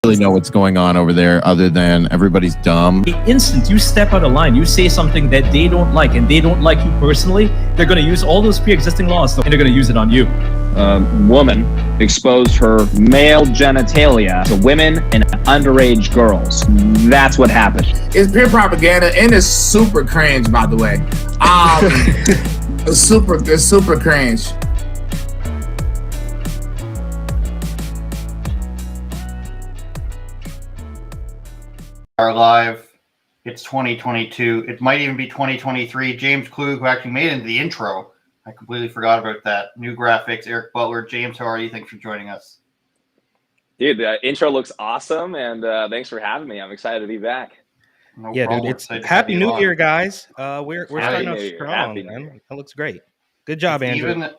really know what's going on over there other than everybody's dumb. The instant you step out of line, you say something that they don't like and they don't like you personally, they're going to use all those pre-existing laws and they're going to use it on you. A woman exposed her male genitalia to women and underage girls. That's what happened. It's pure propaganda and it's super cringe, by the way. It's super cringe. Are live. It's 2022. It might even be 2023. James Klug, who actually made it into the intro. I completely forgot about that. New graphics, Eric Butler. James, how are you? Thanks for joining us. Dude, the intro looks awesome, and thanks for having me. I'm excited to be back. No yeah, problem. Dude, it's Happy New Year, guys. We're starting off Year. strong, man. That looks great. Good job, Andrew.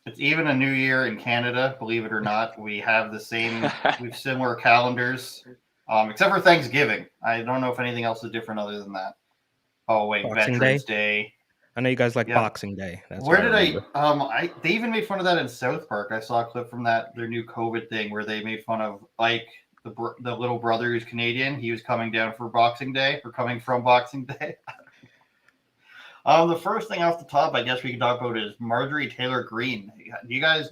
It's even a new year in Canada, believe it or not. We have the same, we have similar calendars, except for Thanksgiving. I don't know if anything else is different other than that. Oh, wait, Boxing Veterans Day. I know you guys like Boxing Day. That's Where did they even made fun of that in South Park. I saw a clip from their new COVID thing where they made fun of Ike, the little brother who's Canadian. He was coming down for Boxing Day, or coming from Boxing Day. The first thing off the top, I guess we can talk about is Marjorie Taylor Greene. You guys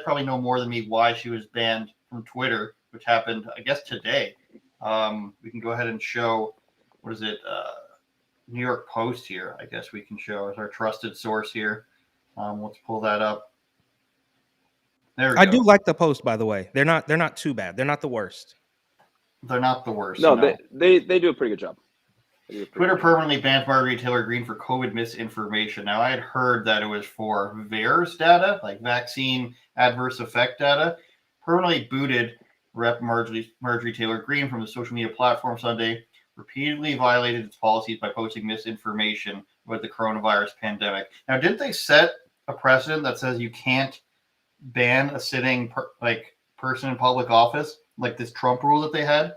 probably know more than me why she was banned from Twitter, which happened, I guess, today. We can go ahead and show, what is it, New York Post here, I guess we can show as our trusted source here. Let's pull that up. There we go. I do like the Post, by the way. They're not too bad. They're not the worst. They're not the worst. No, they do a pretty good job. Twitter permanently banned Margarita Taylor Greene for COVID misinformation. Now, I had heard that it was for VAERS data, like vaccine adverse effect data. Permanently booted Rep. Marjorie Taylor Greene from the social media platform Sunday. Repeatedly violated its policies by posting misinformation about the coronavirus pandemic. Now, didn't they set a precedent that says you can't ban a sitting person in public office, like this Trump rule that they had?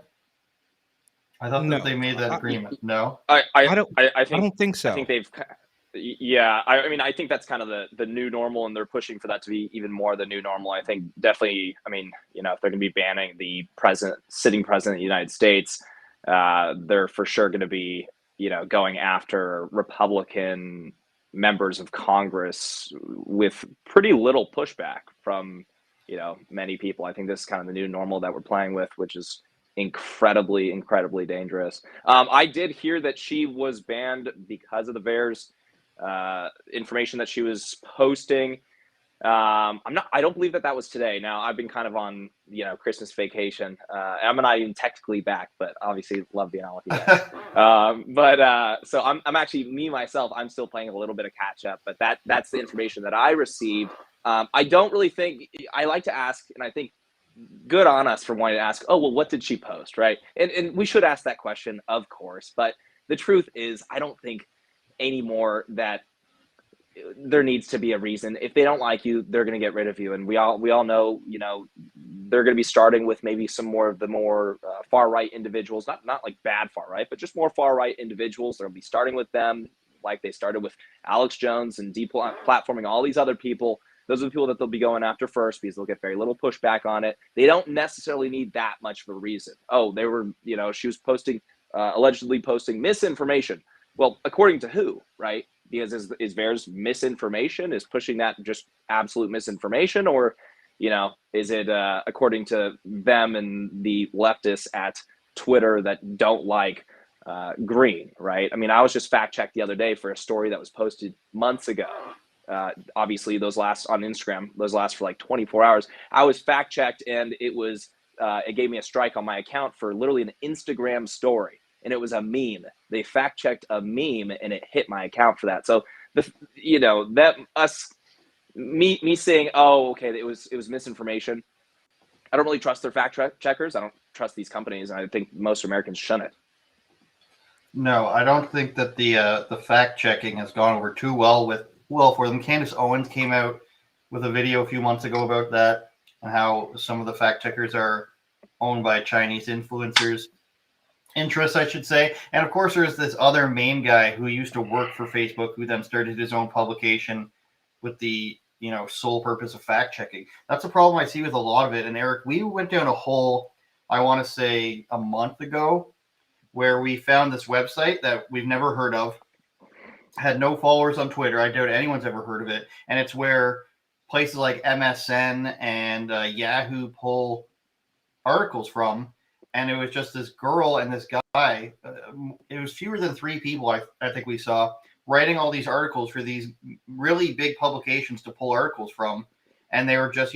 I thought that they made that agreement. No, I don't think so. I think they've. Yeah, I mean, I think that's kind of the new normal, and they're pushing for that to be even more the new normal. I think definitely. I mean, if they're going to be banning the sitting president of the United States, they're for sure going to be, going after Republican members of Congress with pretty little pushback from, many people. I think this is kind of the new normal that we're playing with, which is incredibly, incredibly dangerous. I did hear that she was banned because of the VAERS information that she was posting. I don't believe that was today. Now, I've been kind of on, Christmas vacation. I'm not even technically back, but obviously love being on with you guys. So I'm actually, myself, I'm still playing a little bit of catch up, but that's the information that I received. I don't really think, I like to ask, and I think good on us for wanting to ask, oh, well, what did she post, right? And we should ask that question, of course, but the truth is, I don't think anymore that there needs to be a reason. If they don't like you, they're going to get rid of you. And we all know, they're going to be starting with maybe some more of the more far right individuals, not like bad far right, but just more far right individuals. They'll be starting with them, like they started with Alex Jones and deplatforming all these other people. Those are the people that they'll be going after first because they'll get very little pushback on it. They don't necessarily need that much of a reason. Oh, they were, she was allegedly posting misinformation. Well, according to who, right? Because is VAERS misinformation? Is pushing that just absolute misinformation? Or, is it according to them and the leftists at Twitter that don't like Greene, right? I mean, I was just fact-checked the other day for a story that was posted months ago. Obviously, those last on Instagram, those last for like 24 hours. I was fact-checked, and it gave me a strike on my account for literally an Instagram story. And it was a meme. They fact checked a meme, and it hit my account for that. So me saying, oh, okay, it was misinformation. I don't really trust their fact checkers. I don't trust these companies, and I think most Americans shouldn't. No, I don't think that the fact checking has gone over too well for them. Candace Owens came out with a video a few months ago about that and how some of the fact checkers are owned by Chinese influencers. Interests, I should say. And of course, there's this other main guy who used to work for Facebook, who then started his own publication with the sole purpose of fact checking. That's a problem I see with a lot of it. And Eric, we went down a whole I want to say a month ago, where we found this website that we've never heard of, had no followers on Twitter. I doubt anyone's ever heard of it. And it's where places like MSN and Yahoo pull articles from. And it was just this girl and this guy. It was fewer than 3 people, I think we saw, writing all these articles for these really big publications to pull articles from. And they were just,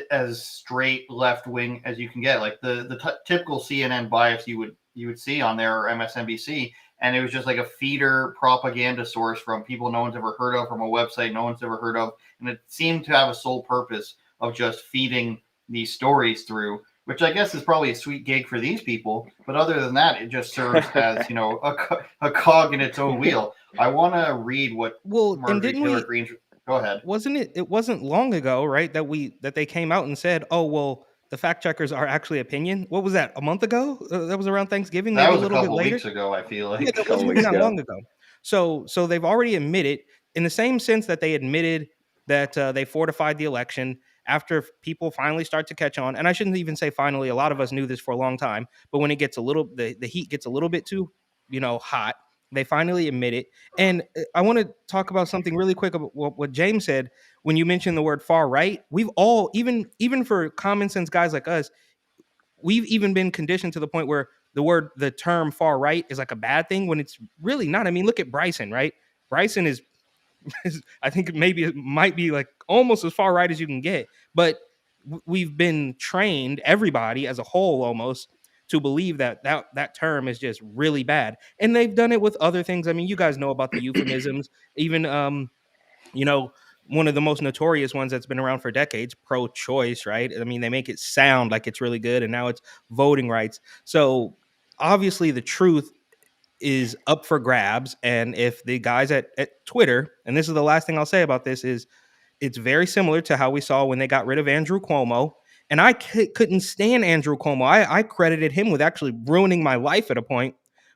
as straight left wing as you can get, like the typical CNN bias you would see on there, or MSNBC. And it was just like a feeder propaganda source from people no one's ever heard of, from a website no one's ever heard of. And it seemed to have a sole purpose of just feeding these stories through, which I guess is probably a sweet gig for these people. But other than that, it just serves as, a cog in its own wheel. I want to read what Margarita Green's. Go ahead. It wasn't long ago, right, that they came out and said, oh, well, the fact checkers are actually opinion. What was that, a month ago? That was around Thanksgiving, that maybe was a little bit later. Weeks ago, I feel like. Yeah, that wasn't even that long ago. So they've already admitted, in the same sense that they admitted that they fortified the election after people finally start to catch on. And I shouldn't even say finally. A lot of us knew this for a long time. But when it gets the heat gets a little bit too, hot, they finally admit it. And I want to talk about something really quick about what James said when you mentioned the word far right. We've all, even for common sense guys like us, we've even been conditioned to the point where the term far right is like a bad thing when it's really not. I mean, look at Bryson, right? Bryson is I think maybe it might be like almost as far right as you can get, but we've been trained, everybody as a whole almost, to believe that term is just really bad. And they've done it with other things. I mean, you guys know about the euphemisms, even one of the most notorious ones that's been around for decades, pro-choice, right? I mean, they make it sound like it's really good, and now it's voting rights. So obviously the truth is up for grabs. And if the guys at Twitter, and this is the last thing I'll say about this, is it's very similar to how we saw when they got rid of Andrew Cuomo. And I couldn't stand Andrew Cuomo. I credited him with actually ruining my life at a point.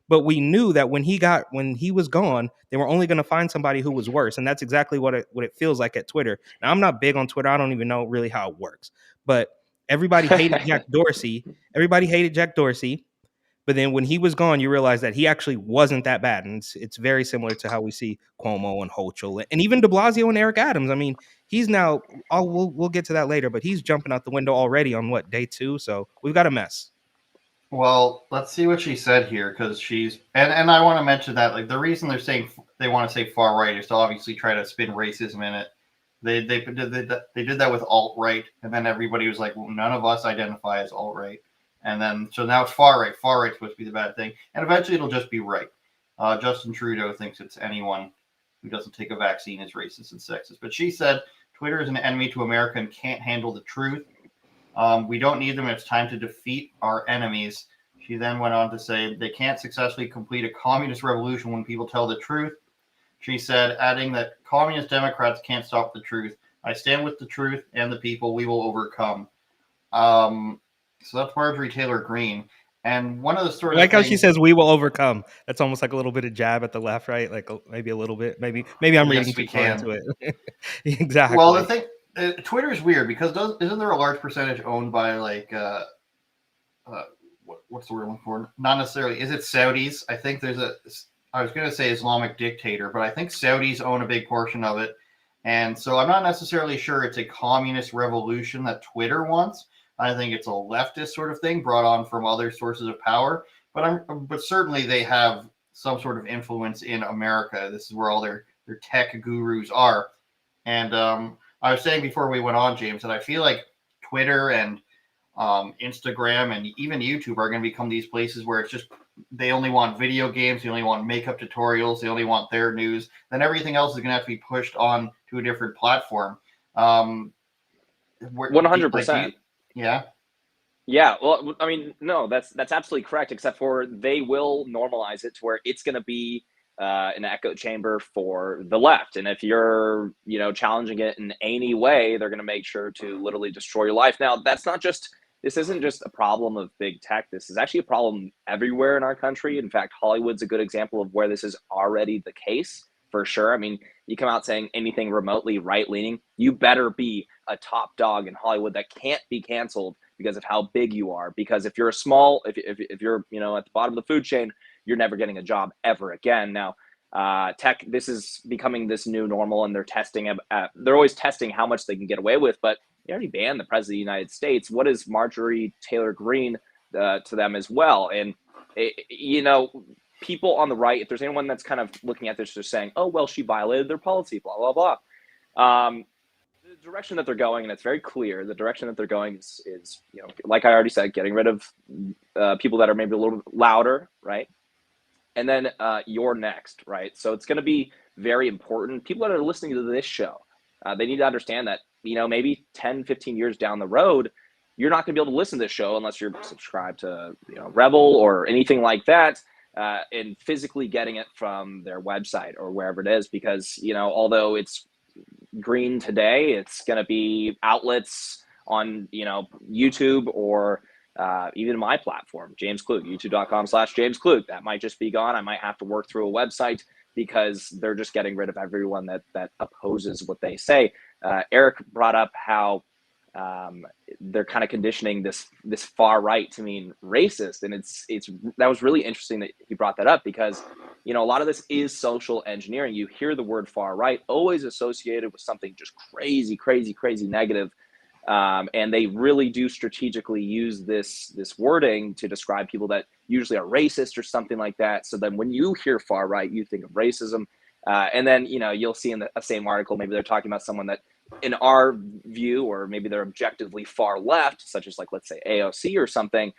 But we knew that when he was gone, they were only going to find somebody who was worse. And that's exactly what it feels like at Twitter. Now, I'm not big on Twitter. I don't even know really how it works. But everybody hated Jack Dorsey. But then when he was gone, you realize that he actually wasn't that bad. And it's very similar to how we see Cuomo and Hochul and even de Blasio and Eric Adams. I mean, he's now, we'll get to that later, but he's jumping out the window already on day 2. So we've got a mess. Well, let's see what she said here, because and I want to mention that, like, the reason they're saying they want to say far right is to obviously try to spin racism in it. They did that with alt-right, and then everybody was like, well, none of us identify as alt-right. And then, so now it's far right. Far right's supposed to be the bad thing. And eventually it'll just be right. Justin Trudeau thinks it's anyone who doesn't take a vaccine is racist and sexist. But she said, Twitter is an enemy to America and can't handle the truth. We don't need them. It's time to defeat our enemies. She then went on to say, they can't successfully complete a communist revolution when people tell the truth. She said, adding that communist Democrats can't stop the truth. I stand with the truth and the people. We will overcome. So that's Marjorie Taylor Greene. And one of the sort of like how she says we will overcome. That's almost like a little bit of jab at the left, right? Like maybe a little bit. Maybe I'm reading too far into it. Exactly. Well, the thing, Twitter is weird because isn't there a large percentage owned by like what's the word I'm looking for? Not necessarily. Is it Saudis? I think I was going to say Islamic dictator, but I think Saudis own a big portion of it. And so I'm not necessarily sure it's a communist revolution that Twitter wants. I think it's a leftist sort of thing brought on from other sources of power, but certainly they have some sort of influence in America. This is where all their tech gurus are. And I was saying before we went on, James, that I feel like Twitter and Instagram and even YouTube are going to become these places where it's just they only want video games, they only want makeup tutorials, they only want their news. Then everything else is going to have to be pushed on to a different platform. 100%. Yeah. Yeah. Well, I mean, no, that's absolutely correct, except for they will normalize it to where it's going to be an echo chamber for the left. And if you're, challenging it in any way, they're going to make sure to literally destroy your life. Now, this isn't just a problem of big tech. This is actually a problem everywhere in our country. In fact, Hollywood's a good example of where this is already the case. For sure. I mean, you come out saying anything remotely right-leaning, you better be a top dog in Hollywood that can't be canceled because of how big you are. Because if you're if you're, you know, at the bottom of the food chain, you're never getting a job ever again. Now, tech, this is becoming this new normal, and they're always testing how much they can get away with. But they already banned the president of the United States. What is Marjorie Taylor Greene to them as well? And you know, people on the right, if there's anyone that's kind of looking at this, just saying, "Oh well, she violated their policy," blah blah blah. The direction that they're going, and it's very clear, the direction that they're going is, you know, like I already said, getting rid of people that are maybe a little bit louder, right? And then you're next, right? So it's going to be very important. People that are listening to this show, they need to understand that, you know, maybe 10, 15 years down the road, you're not going to be able to listen to this show unless you're subscribed to, you know, Rebel or anything like that, and physically getting it from their website or wherever it is. Because, you know, although it's green today, it's going to be outlets on, you know, YouTube or even my platform, James Klug, youtube.com/James Klug. That might just be gone. I might have to work through a website because they're just getting rid of everyone that opposes what they say. Eric brought up how they're kind of conditioning this far right to mean racist, and that was really interesting that he brought that up, because, you know, a lot of this is social engineering. You hear the word far right always associated with something just crazy negative, and they really do strategically use this wording to describe people that usually are racist or something like that. So then when you hear far right, you think of racism, and then, you know, you'll see in the same article, maybe they're talking about someone that, in our view, or maybe they're objectively far left, such as, like, let's say AOC or something,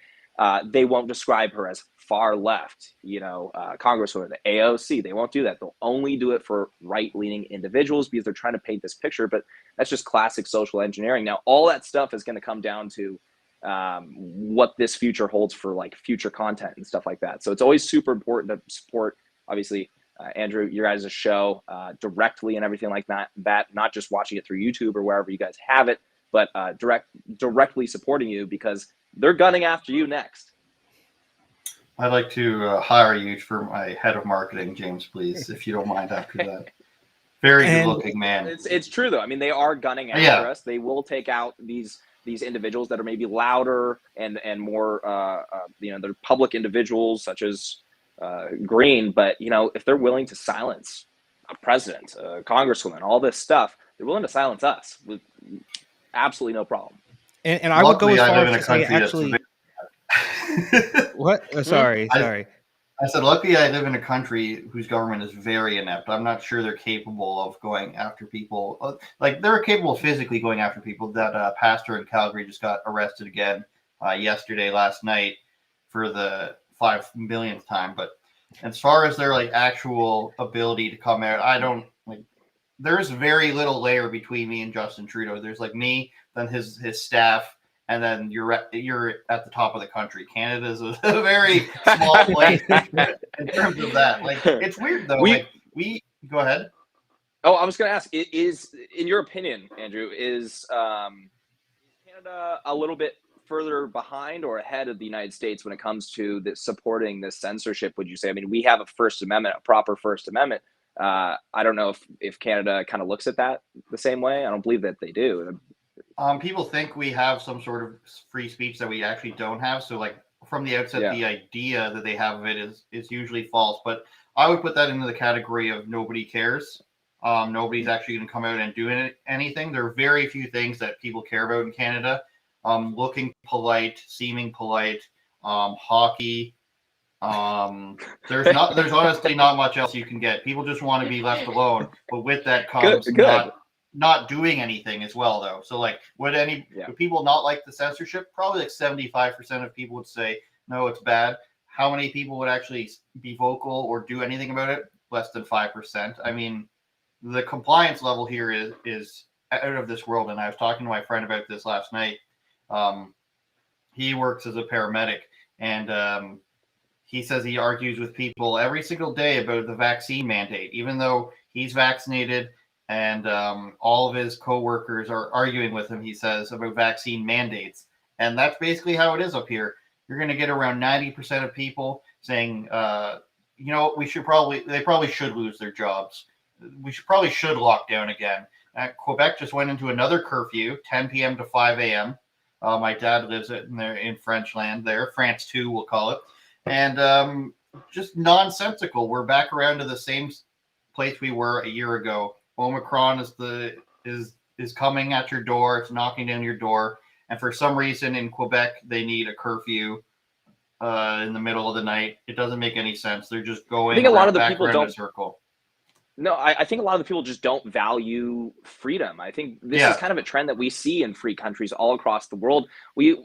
they won't describe her as far left, you know, Congresswoman, the AOC. They won't do that. They'll only do it for right-leaning individuals because they're trying to paint this picture. But that's just classic social engineering. Now, all that stuff is going to come down to what this future holds for, like, future content and stuff like that. So it's always super important to support, obviously, Andrew, your guys' show directly and everything like that, not just watching it through YouTube or wherever you guys have it, but directly supporting you, because they're gunning after you next. I'd like to hire you for my head of marketing, James, please, if you don't mind, after that. Very good-looking man. It's true, though. I mean, they are gunning after us. They will take out these individuals that are maybe louder and more, you know, they're public individuals such as Green. But, you know, if they're willing to silence a president, a congresswoman, all this stuff, they're willing to silence us with absolutely no problem. And I would go as far as to say, actually, what? Sorry. I said, luckily I live in a country whose government is very inept. I'm not sure they're capable of going after people. Like, they're capable of physically going after people. That pastor in Calgary just got arrested again last night, for the 5 millionth time. But as far as their, like, actual ability to come out, I don't, like, there's very little layer between me and Justin Trudeau. There's, like, me, then his staff, and then you're at the top of the country. Canada is a very small place in terms of that. Like, it's weird though. We go ahead. Oh, I was going to ask: is, in your opinion, Andrew, is Canada a little bit further behind or ahead of the United States when it comes to supporting this censorship? Would you say? I mean, we have a First Amendment, a proper First Amendment. I don't know if Canada kind of looks at that the same way. I don't believe that they do. People think we have some sort of free speech that we actually don't have. So, like, from the outset, the idea that they have of it is usually false. But I would put that into the category of nobody cares. Nobody's actually going to come out and do anything. There are very few things that people care about in Canada. Looking polite, seeming polite, hockey. There's honestly not much else you can get. People just want to be left alone. But with that comes not doing anything as well, though. So, like, would people not like the censorship? Probably like 75% of people would say no, it's bad. How many people would actually be vocal or do anything about it? Less than 5%. I mean, the compliance level here is out of this world. And I was talking to my friend about this last night. He works as a paramedic, and he says he argues with people every single day about the vaccine mandate, even though he's vaccinated. And all of his coworkers are arguing with him, he says, about vaccine mandates. And that's basically how it is up here. You're going to get around 90% of people saying, you know, they probably should lose their jobs. We should lock down again. Quebec just went into another curfew, 10 p.m. to 5 a.m. My dad lives in French land there, France too, we'll call it, and just nonsensical. We're back around to the same place we were a year ago. Omicron is coming at your door. It's knocking down your door, and for some reason in Quebec they need a curfew in the middle of the night. It doesn't make any sense. They're just going. I think a lot of the back people around don't. a circle. No, I think a lot of the people just don't value freedom. I think this is kind of a trend that we see in free countries all across the world. We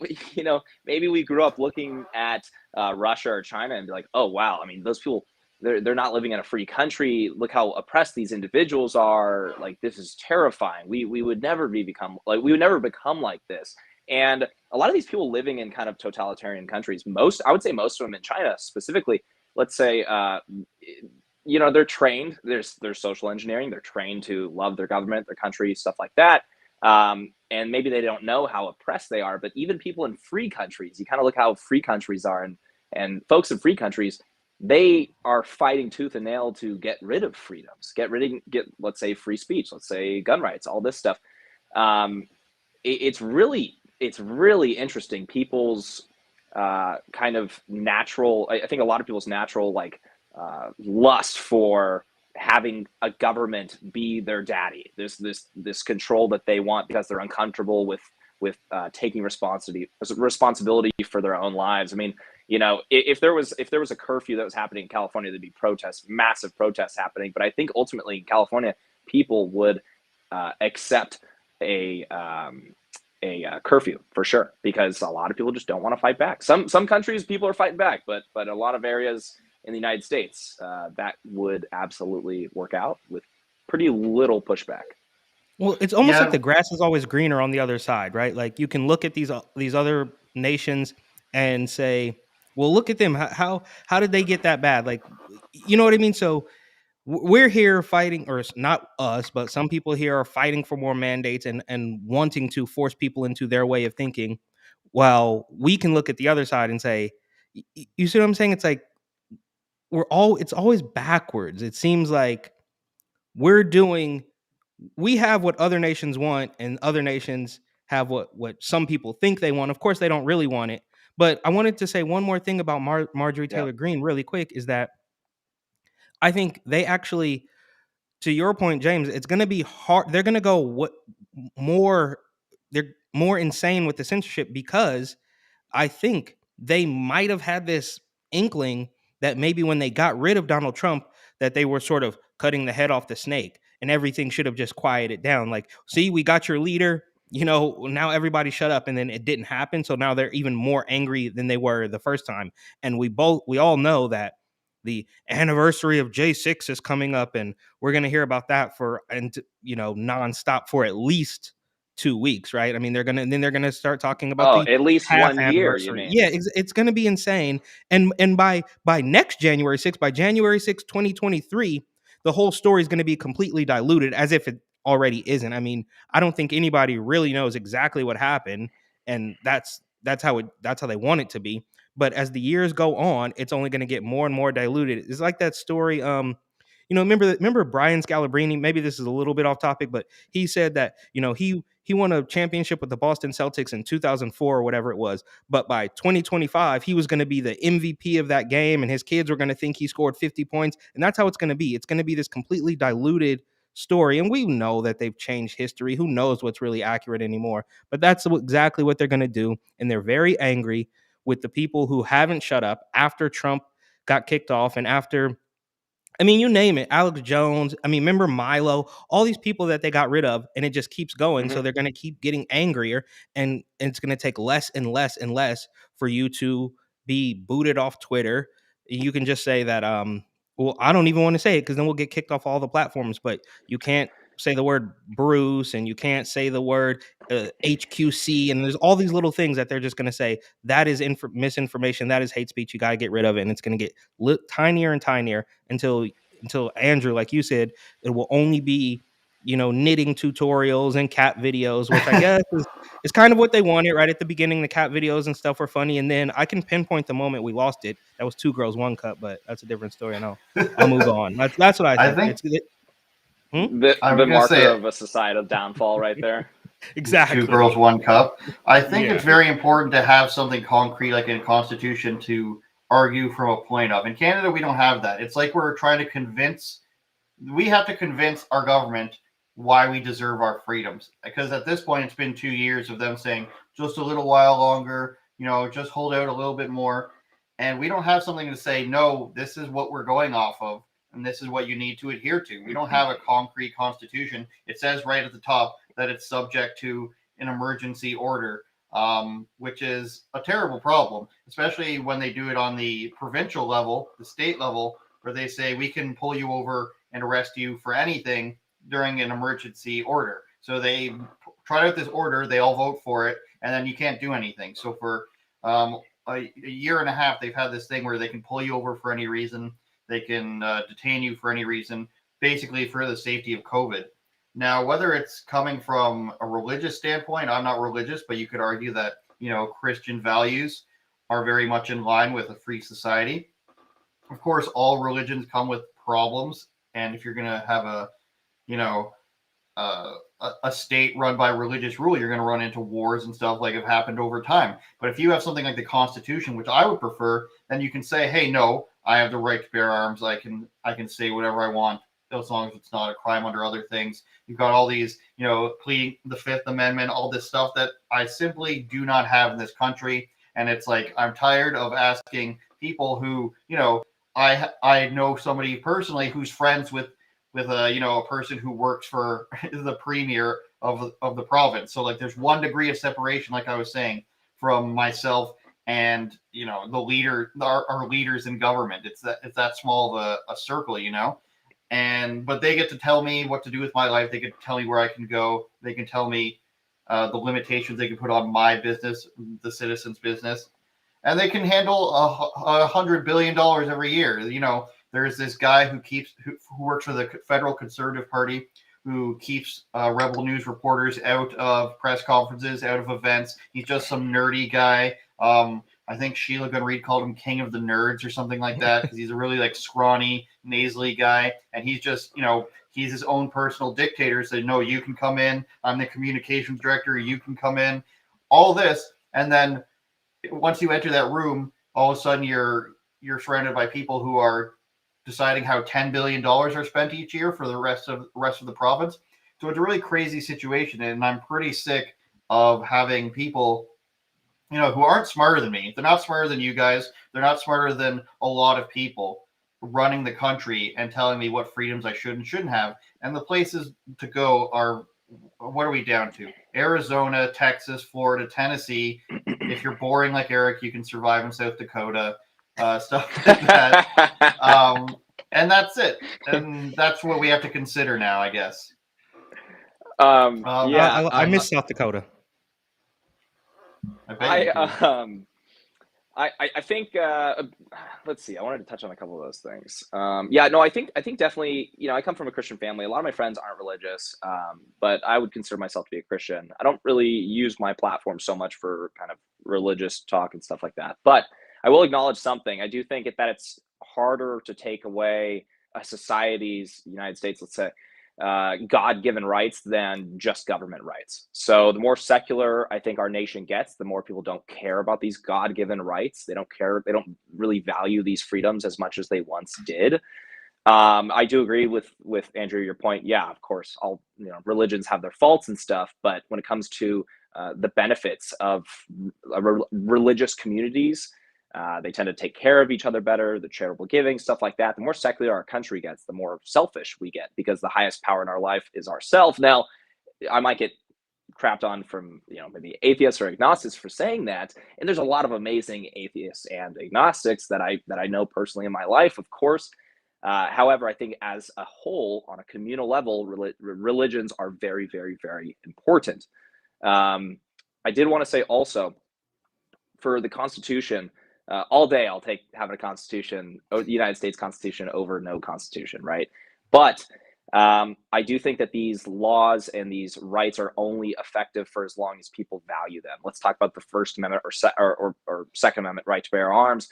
maybe we grew up looking at Russia or China and be like, oh wow, I mean, those people, they're not living in a free country. Look how oppressed these individuals are. Like, this is terrifying. We would never become like this. And a lot of these people living in kind of totalitarian countries, I would say most of them in China specifically, let's say, they're trained. There's social engineering. They're trained to love their government, their country, stuff like that. And maybe they don't know how oppressed they are. But even people in free countries, you kind of look how free countries are, and folks in free countries, they are fighting tooth and nail to get rid of freedoms, get let's say free speech, let's say gun rights, all this stuff. It's really interesting. People's kind of natural, I think a lot of people's natural lust for having a government be their daddy. This control that they want because they're uncomfortable with taking responsibility for their own lives. I mean, if there was a curfew that was happening in California, there'd be massive protests happening. But I think ultimately in California, people would accept a curfew for sure, because a lot of people just don't want to fight back. Some countries people are fighting back, but a lot of areas in the United States, that would absolutely work out with pretty little pushback. Well, it's almost like the grass is always greener on the other side, right? Like, you can look at these other nations and say, well, look at them. How did they get that bad? Like, you know what I mean? So we're here fighting, or not us, but some people here are fighting for more mandates and wanting to force people into their way of thinking, while we can look at the other side and say, you see what I'm saying? It's like, it's always backwards. It seems like we have what other nations want, and other nations have what some people think they want. Of course, they don't really want it. But I wanted to say one more thing about Marjorie Taylor Greene really quick, is that I think they actually, to your point, James, it's going to be hard. They're going to go they're more insane with the censorship, because I think they might have had this inkling that maybe when they got rid of Donald Trump, that they were sort of cutting the head off the snake, and everything should have just quieted down. Like, see, we got your leader, now everybody shut up. And then it didn't happen. So now they're even more angry than they were the first time. And we all know that the anniversary of J6 is coming up, and we're going to hear about that nonstop for at least 2 weeks, right? I mean, they're gonna start talking about at least 1 year. You mean? Yeah, it's gonna be insane. And by next January 6th, by January 6th, 2023, the whole story is going to be completely diluted, as if it already isn't. I mean, I don't think anybody really knows exactly what happened, and that's how they want it to be. But as the years go on, it's only going to get more and more diluted. It's like that story. Remember Brian Scalabrine? Maybe this is a little bit off topic, but he said that he won a championship with the Boston Celtics in 2004 or whatever it was. But by 2025, he was going to be the MVP of that game, and his kids were going to think he scored 50 points. And that's how it's going to be. It's going to be this completely diluted story. And we know that they've changed history. Who knows what's really accurate anymore? But that's exactly what they're going to do. And they're very angry with the people who haven't shut up after Trump got kicked off, and after, I mean, you name it, Alex Jones. I mean, remember Milo, all these people that they got rid of, and it just keeps going. Mm-hmm. So they're going to keep getting angrier, and it's going to take less and less and less for you to be booted off Twitter. You can just say that, well, I don't even want to say it, because then we'll get kicked off all the platforms, but you can't say the word Bruce, and you can't say the word HQC, and there's all these little things that they're just going to say that is misinformation, that is hate speech. You got to get rid of it, and it's going to get tinier and tinier until Andrew, like you said, it will only be knitting tutorials and cat videos, which I guess is kind of what they wanted right at the beginning. The cat videos and stuff were funny, and then I can pinpoint the moment we lost it. That was 2 Girls 1 Cup, but that's a different story. And I'll move on. That's what I think. The marker of a societal downfall right there. Exactly. 2 girls, 1 cup. I think Yeah. it's very important to have something concrete like in a constitution to argue from a point of. In Canada, we don't have that. It's like we're trying to we have to convince our government why we deserve our freedoms. Because at this point, it's been 2 years of them saying just a little while longer, just hold out a little bit more. And we don't have something to say, no, this is what we're going off of, and this is what you need to adhere to. We don't have a concrete constitution. It says right at the top that it's subject to an emergency order, which is a terrible problem, especially when they do it on the provincial level, the state level, where they say we can pull you over and arrest you for anything during an emergency order. So they tried out this order, they all vote for it, and then you can't do anything. So for a year and a half, they've had this thing where they can pull you over for any reason. They can detain you for any reason, basically for the safety of COVID. Now, whether it's coming from a religious standpoint, I'm not religious, but you could argue that, Christian values are very much in line with a free society. Of course, all religions come with problems. And if you're going to have a state run by religious rule, you're going to run into wars and stuff like have happened over time. But if you have something like the Constitution, which I would prefer, then you can say, hey, no, I have the right to bear arms. I can say whatever I want, as long as it's not a crime under other things. You've got all these, pleading the Fifth Amendment, all this stuff that I simply do not have in this country. And it's like, I'm tired of asking people who, I know somebody personally who's friends with a person who works for the premier of the province. So like there's 1 degree of separation, like I was saying, from myself and the leader, our leaders in government. It's that small of a circle, but they get to tell me what to do with my life. They can tell me where I can go. They can tell me the limitations they can put on my business, the citizens' business, and they can handle $100 billion every year. There's this guy who works for the Federal Conservative Party, who keeps Rebel News reporters out of press conferences, out of events. He's just some nerdy guy. I think Sheila Gunn Reid called him King of the Nerds or something like that, because he's a really scrawny, nasally guy, and he's just he's his own personal dictator. So no, you can come in. I'm the communications director. You can come in. All this, and then once you enter that room, all of a sudden you're surrounded by people who are deciding how $10 billion are spent each year for the rest of the province. So it's a really crazy situation, and I'm pretty sick of having people, who aren't smarter than me. They're not smarter than you guys. They're not smarter than a lot of people running the country and telling me what freedoms I should and shouldn't have. And the places to go are, what are we down to? Arizona, Texas, Florida, Tennessee. If you're boring like Eric, you can survive in South Dakota. Stuff like that. And that's it. And that's what we have to consider now, I guess. I miss South Dakota. I think let's see. I wanted to touch on a couple of those things. I think definitely. I come from a Christian family. A lot of my friends aren't religious, but I would consider myself to be a Christian. I don't really use my platform so much for kind of religious talk and stuff like that. But I will acknowledge something. I do think that it's harder to take away a society's, United States, let's say, God-given rights than just government rights. So the more secular I think our nation gets, the more people don't care about these God-given rights. They don't care. They don't really value these freedoms as much as they once did. I do agree with Andrew, your point. Yeah, of course, all religions have their faults and stuff, but when it comes to the benefits of religious communities, they tend to take care of each other better, the charitable giving, stuff like that. The more secular our country gets, the more selfish we get, because the highest power in our life is ourself. Now, I might get crapped on from maybe atheists or agnostics for saying that, and there's a lot of amazing atheists and agnostics that I know personally in my life, of course. However, I think as a whole, on a communal level, religions are very, very, very important. I did want to say also, for the Constitution, all day I'll take having a Constitution, the United States Constitution, over no Constitution, right? But I do think that these laws and these rights are only effective for as long as people value them. Let's talk about the First Amendment or Second Amendment right to bear arms.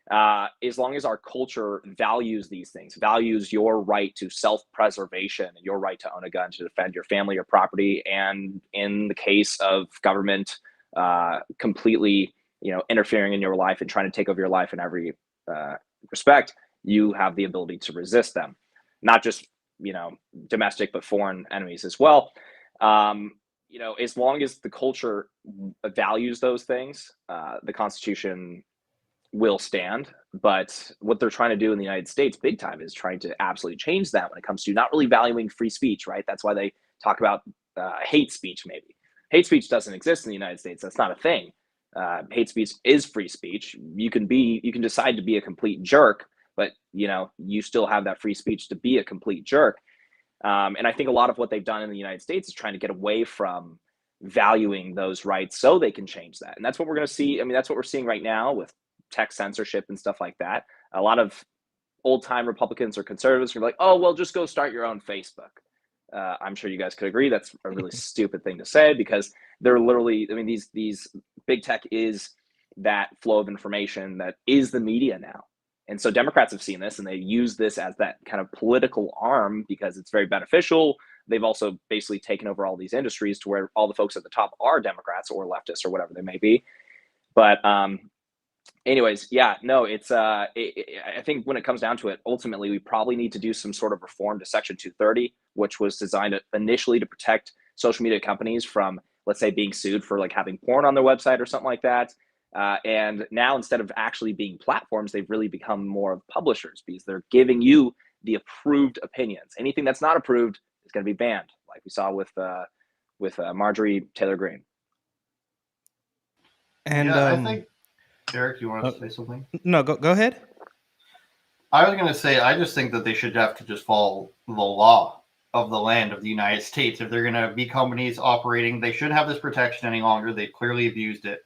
as long as our culture values these things, values your right to self-preservation and your right to own a gun to defend your family or property, and in the case of government completely, interfering in your life and trying to take over your life in every respect, you have the ability to resist them, not just domestic but foreign enemies as well. As long as the culture values those things, the Constitution will stand. But what they're trying to do in the United States big time is trying to absolutely change that when it comes to not really valuing free speech, right? That's why they talk about hate speech. Maybe hate speech doesn't exist in the United States. That's not a thing. Hate speech is free speech. You can decide to be a complete jerk, but you still have that free speech to be a complete jerk. And I think a lot of what they've done in the United States is trying to get away from valuing those rights so they can change that. And that's what we're going to see. I mean, that's what we're seeing right now with tech censorship and stuff like that. A lot of old-time Republicans or conservatives are like, oh, well, just go start your own Facebook. I'm sure you guys could agree that's a really stupid thing to say, because they're literally, I mean, these big tech is that flow of information that is the media now. And so Democrats have seen this, and they use this as that kind of political arm because it's very beneficial. They've also basically taken over all these industries to where all the folks at the top are Democrats or leftists or whatever they may be. But anyways, yeah, no, it's I think when it comes down to it, ultimately, we probably need to do some sort of reform to Section 230, which was designed initially to protect social media companies from, let's say, being sued for like having porn on their website or something like that. And now, instead of actually being platforms, they've really become more of publishers, because they're giving you the approved opinions. Anything that's not approved is going to be banned, like we saw with Marjorie Taylor Greene. And yeah, I think, Eric, you want to say something? No, go ahead. I was going to say, I just think that they should have to just follow the law of the land of the United States. If they're going to be companies operating, they shouldn't have this protection any longer. They clearly abused it.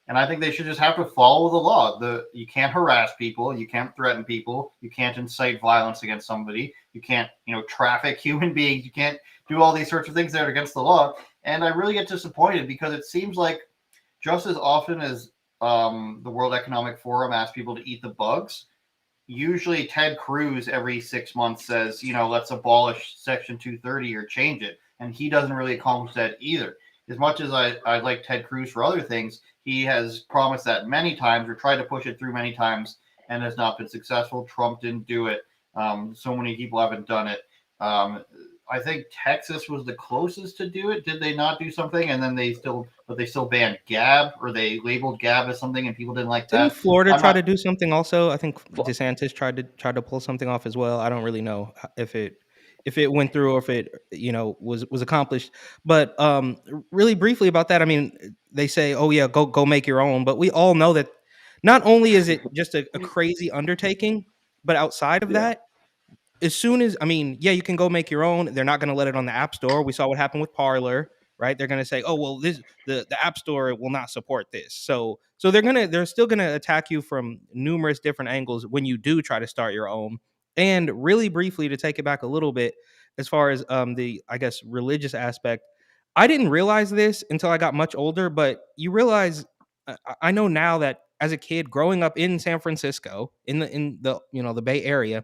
And I think they should just have to follow the law. You can't harass people. You can't threaten people. You can't incite violence against somebody. You can't, traffic human beings. You can't do all these sorts of things that are against the law. And I really get disappointed, because it seems like just as often as the World Economic Forum asks people to eat the bugs, usually Ted Cruz every 6 months says, let's abolish Section 230 or change it. And he doesn't really accomplish that either. As much as I like Ted Cruz for other things, he has promised that many times, or tried to push it through many times, and has not been successful. Trump didn't do it. So many people haven't done it. I think Texas was the closest to do it. Did they not do something? And then they still banned Gab, or they labeled Gab as something, and people didn't like that. Didn't Florida try to do something also? I think Desantis tried to pull something off as well. I don't really know if it went through, or if it was accomplished. But really briefly about that, I mean, they say, oh yeah, go make your own, but we all know that not only is it just a crazy undertaking, but outside of that, as soon as, you can go make your own, they're not going to let it on the App Store. We saw what happened with Parler, right? They're going to say, oh well, the App Store will not support this. So they're still gonna attack you from numerous different angles when you do try to start your own. And really briefly, to take it back a little bit, as far as the, I guess, religious aspect, I didn't realize this until I got much older, but you realize, I know now that as a kid growing up in San Francisco, in the the Bay Area,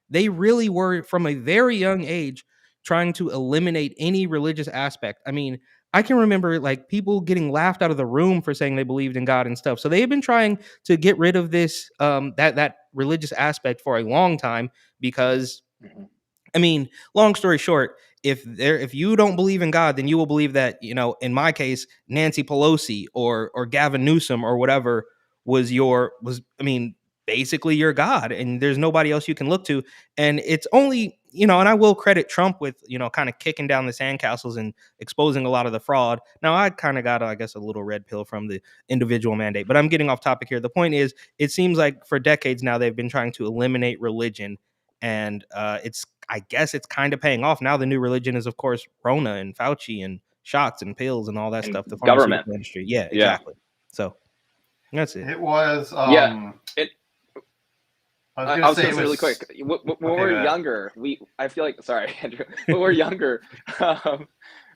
they really were, from a very young age, trying to eliminate any religious aspect. I mean, I can remember like people getting laughed out of the room for saying they believed in God and stuff. So they've been trying to get rid of this that religious aspect for a long time, because I mean, long story short, if you don't believe in God, then you will believe that, in my case, Nancy Pelosi or Gavin Newsom or whatever was basically your God, and there's nobody else you can look to. And it's only, and I will credit Trump with, kind of kicking down the sandcastles and exposing a lot of the fraud. Now, I kind of got, I guess, a little red pill from the individual mandate, but I'm getting off topic here. The point is, it seems like for decades now, they've been trying to eliminate religion, and I guess it's kind of paying off. Now the new religion is, of course, Rona and Fauci and shots and pills and all that stuff. The government industry. Yeah, exactly. So that's it. It was I was going to say really quick. When we were younger, I feel like, sorry, Andrew, when we were younger,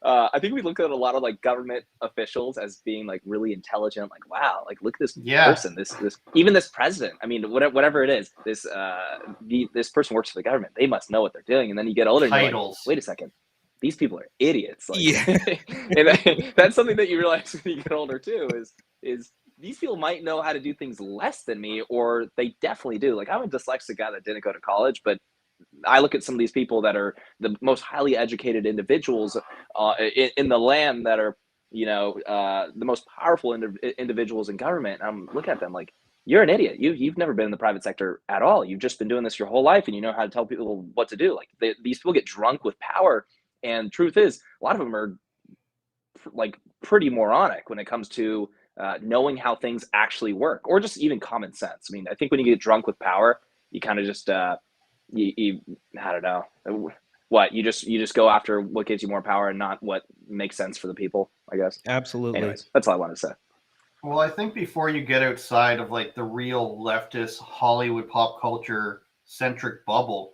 I think we look at a lot of like government officials as being like really intelligent. Like, wow, like look at this person, this even this president. I mean, whatever it is, this person works for the government. They must know what they're doing. And then you get older, and you're like, wait a second, these people are idiots. Like, and that's something that you realize when you get older too. Is these people might know how to do things less than me, or they definitely do. Like, I'm a dyslexic guy that didn't go to college, but I look at some of these people that are the most highly educated individuals in the land, that are, the most powerful individuals in government. I'm looking at them like, you're an idiot. You've never been in the private sector at all. You've just been doing this your whole life, and you know how to tell people what to do. Like, these people get drunk with power, and truth is, a lot of them are like pretty moronic when it comes to knowing how things actually work, or just even common sense. I mean, I think when you get drunk with power, you kind of just you I don't know what you just go after what gives you more power and not what makes sense for the people, I guess. Absolutely. Anyways, that's all I want to say. Well, I think before you get outside of like the real leftist Hollywood pop culture centric bubble,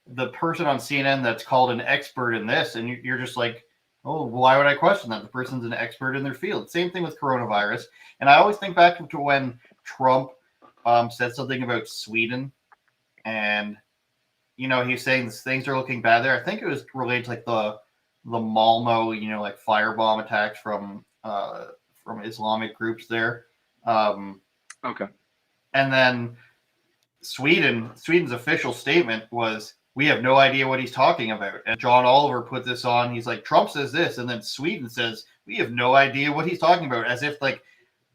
the person on CNN that's called an expert in this, and you're just like, oh, why would I question that? The person's an expert in their field. Same thing with coronavirus. And I always think back to when Trump said something about Sweden, and he's saying things are looking bad there. I think it was related to like the Malmo, like firebomb attacks from Islamic groups there. Okay. And then Sweden's official statement was, we have no idea what he's talking about. And John Oliver put this on. He's like, Trump says this, and then Sweden says, we have no idea what he's talking about, as if like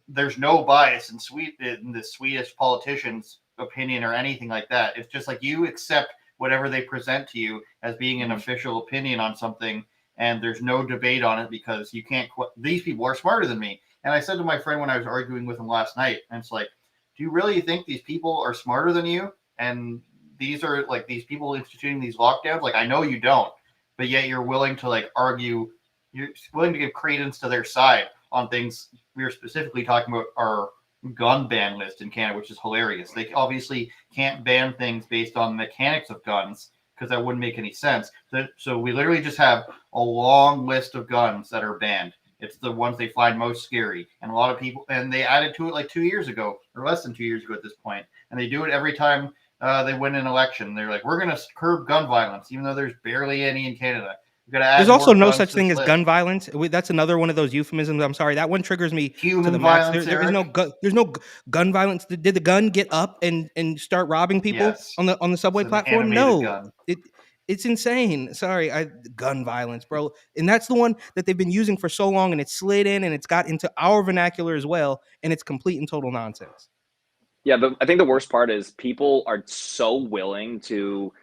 there's no bias in the Swedish politician's opinion or anything like that. It's just like you accept whatever they present to you as being an official opinion on something, and there's no debate on it because you can't. These people are smarter than me. And I said to my friend when I was arguing with him last night, and it's like, do you really think these people are smarter than you? And these are like these people instituting these lockdowns. Like, I know you don't, but yet you're willing to like argue. You're willing to give credence to their side on things. We were specifically talking about our gun ban list in Canada, which is hilarious. They obviously can't ban things based on the mechanics of guns because that wouldn't make any sense. So we literally just have a long list of guns that are banned. It's the ones they find most scary. And a lot of people, and they added to it like 2 years ago, or less than 2 years ago at this point. And they do it every time they win an election. They're like, we're going to curb gun violence, even though there's barely any in Canada. There's also no such thing as gun violence. That's another one of those euphemisms. I'm sorry, that one triggers me to the max. There's no gun violence. Did the gun get up and start robbing people on the subway platform? No, it's insane. Sorry, gun violence, bro. And that's the one that they've been using for so long, and it's slid in and it's got into our vernacular as well, and it's complete and total nonsense. Yeah, I think the worst part is people are so willing to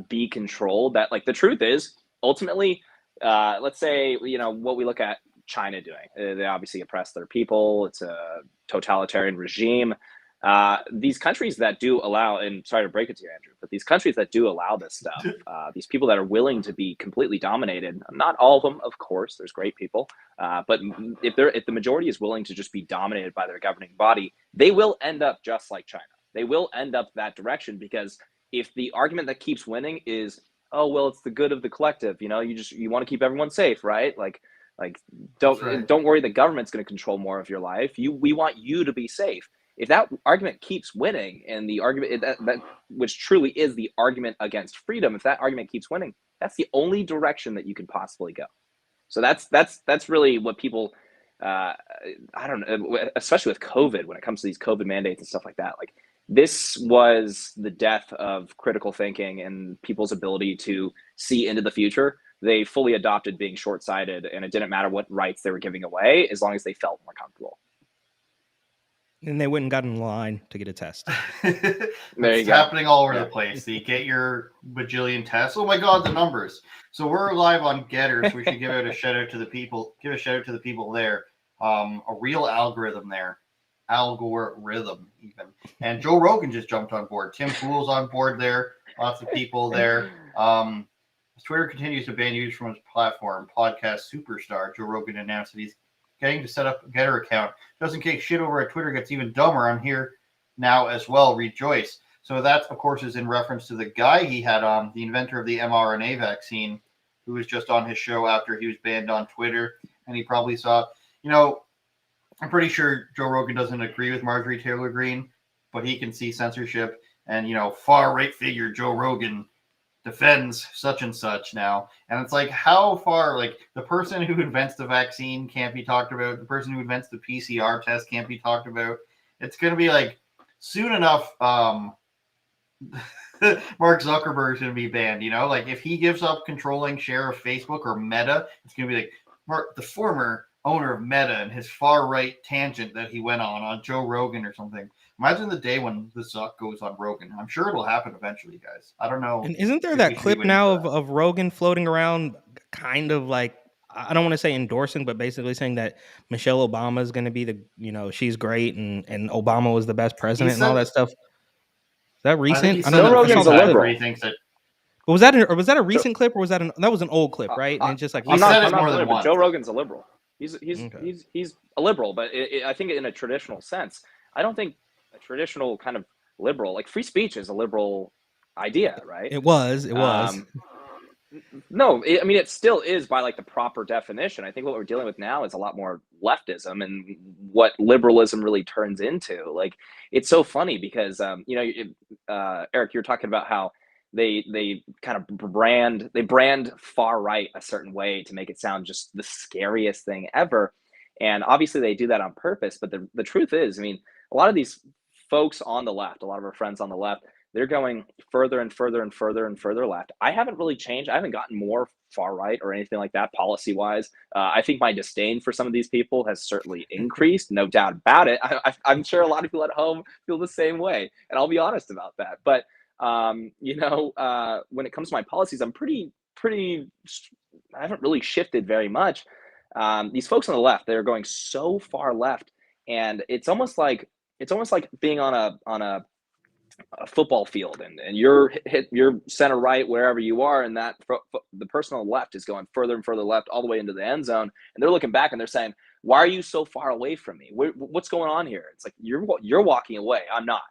be controlled that, like, the truth is, ultimately, let's say, what we look at China doing. They obviously oppress their people. It's a totalitarian regime. These countries that do allow, and sorry to break it to you, Andrew, but these countries that do allow this stuff, these people that are willing to be completely dominated, not all of them, of course, there's great people, but if the majority is willing to just be dominated by their governing body, they will end up just like China. They will end up that direction, because if the argument that keeps winning is, oh, well, it's the good of the collective, you want to keep everyone safe, right? Like don't worry, the government's going to control more of your life. We want you to be safe. If that argument keeps winning, and the argument that which truly is the argument against freedom, if that argument keeps winning, that's the only direction that you can possibly go. So that's really what people, I don't know, especially with COVID, when it comes to these COVID mandates and stuff like that, like, this was the death of critical thinking and people's ability to see into the future. They fully adopted being short-sighted, and it didn't matter what rights they were giving away as long as they felt more comfortable. And they went and got in line to get a test. It's happening all over the place. So you get your bajillion tests. Oh my God, the numbers. So we're live on Gettr, so we should give a shout out to the people. Give a shout out to the people there. A real algorithm there. Algorithm even. And Joe Rogan just jumped on board. Tim Pool's on board there. Lots of people there. Twitter continues to ban users from his platform. Podcast superstar Joe Rogan announced that he's getting to set up a Gettr account just in case shit over at Twitter gets even dumber. I'm here now as well. Rejoice. So that, of course, is in reference to the guy he had on, the inventor of the mRNA vaccine, who was just on his show after he was banned on Twitter, and he probably saw, I'm pretty sure Joe Rogan doesn't agree with Marjorie Taylor Greene, but he can see censorship, and far right figure Joe Rogan defends such and such now. And it's like, how far, like, the person who invents the vaccine can't be talked about, the person who invents the PCR test can't be talked about. It's going to be like, soon enough, Mark Zuckerberg's going to be banned, like if he gives up controlling share of Facebook or Meta, it's going to be like Mark, the former owner of Meta, and his far right tangent that he went on Joe Rogan or something. Imagine the day when the Zuck goes on Rogan. I'm sure it'll happen eventually, guys. I don't know. And isn't there if we that should be clip waiting now for that. of Rogan floating around, kind of like, I don't want to say endorsing, but basically saying that Michelle Obama is going to be she's great, and Obama was the best president and all that stuff. Is that recent? I think he I said don't that know. a I few saw Rogan's a the times clip. liberal. where he thinks that. But was that a recent clip, or was that that was an old clip, right? And it's just like He said I'm it not more than familiar, but once. Joe Rogan's a liberal. He's Okay. he's a liberal, but I think in a traditional sense. I don't think a traditional kind of liberal, like free speech, is a liberal idea, right? It was. No, I mean, it still is by like the proper definition. I think what we're dealing with now is a lot more leftism and what liberalism really turns into. Like, it's so funny because, Eric, you're talking about how they kind of brand far right a certain way to make it sound just the scariest thing ever. And obviously they do that on purpose. But the truth is, I mean, a lot of these folks on the left, a lot of our friends on the left, they're going further and further and further and further left. I haven't really changed. I haven't gotten more far right or anything like that policy wise. I think my disdain for some of these people has certainly increased, no doubt about it. I'm sure a lot of people at home feel the same way, and I'll be honest about that. But when it comes to my policies, I'm pretty. I haven't really shifted very much. These folks on the left, they're going so far left, and it's almost like being on a football field, and you're center right wherever you are, and that the person on the left is going further and further left all the way into the end zone, and they're looking back and they're saying, why are you so far away from me? What's going on here? It's like, you're walking away. I'm not.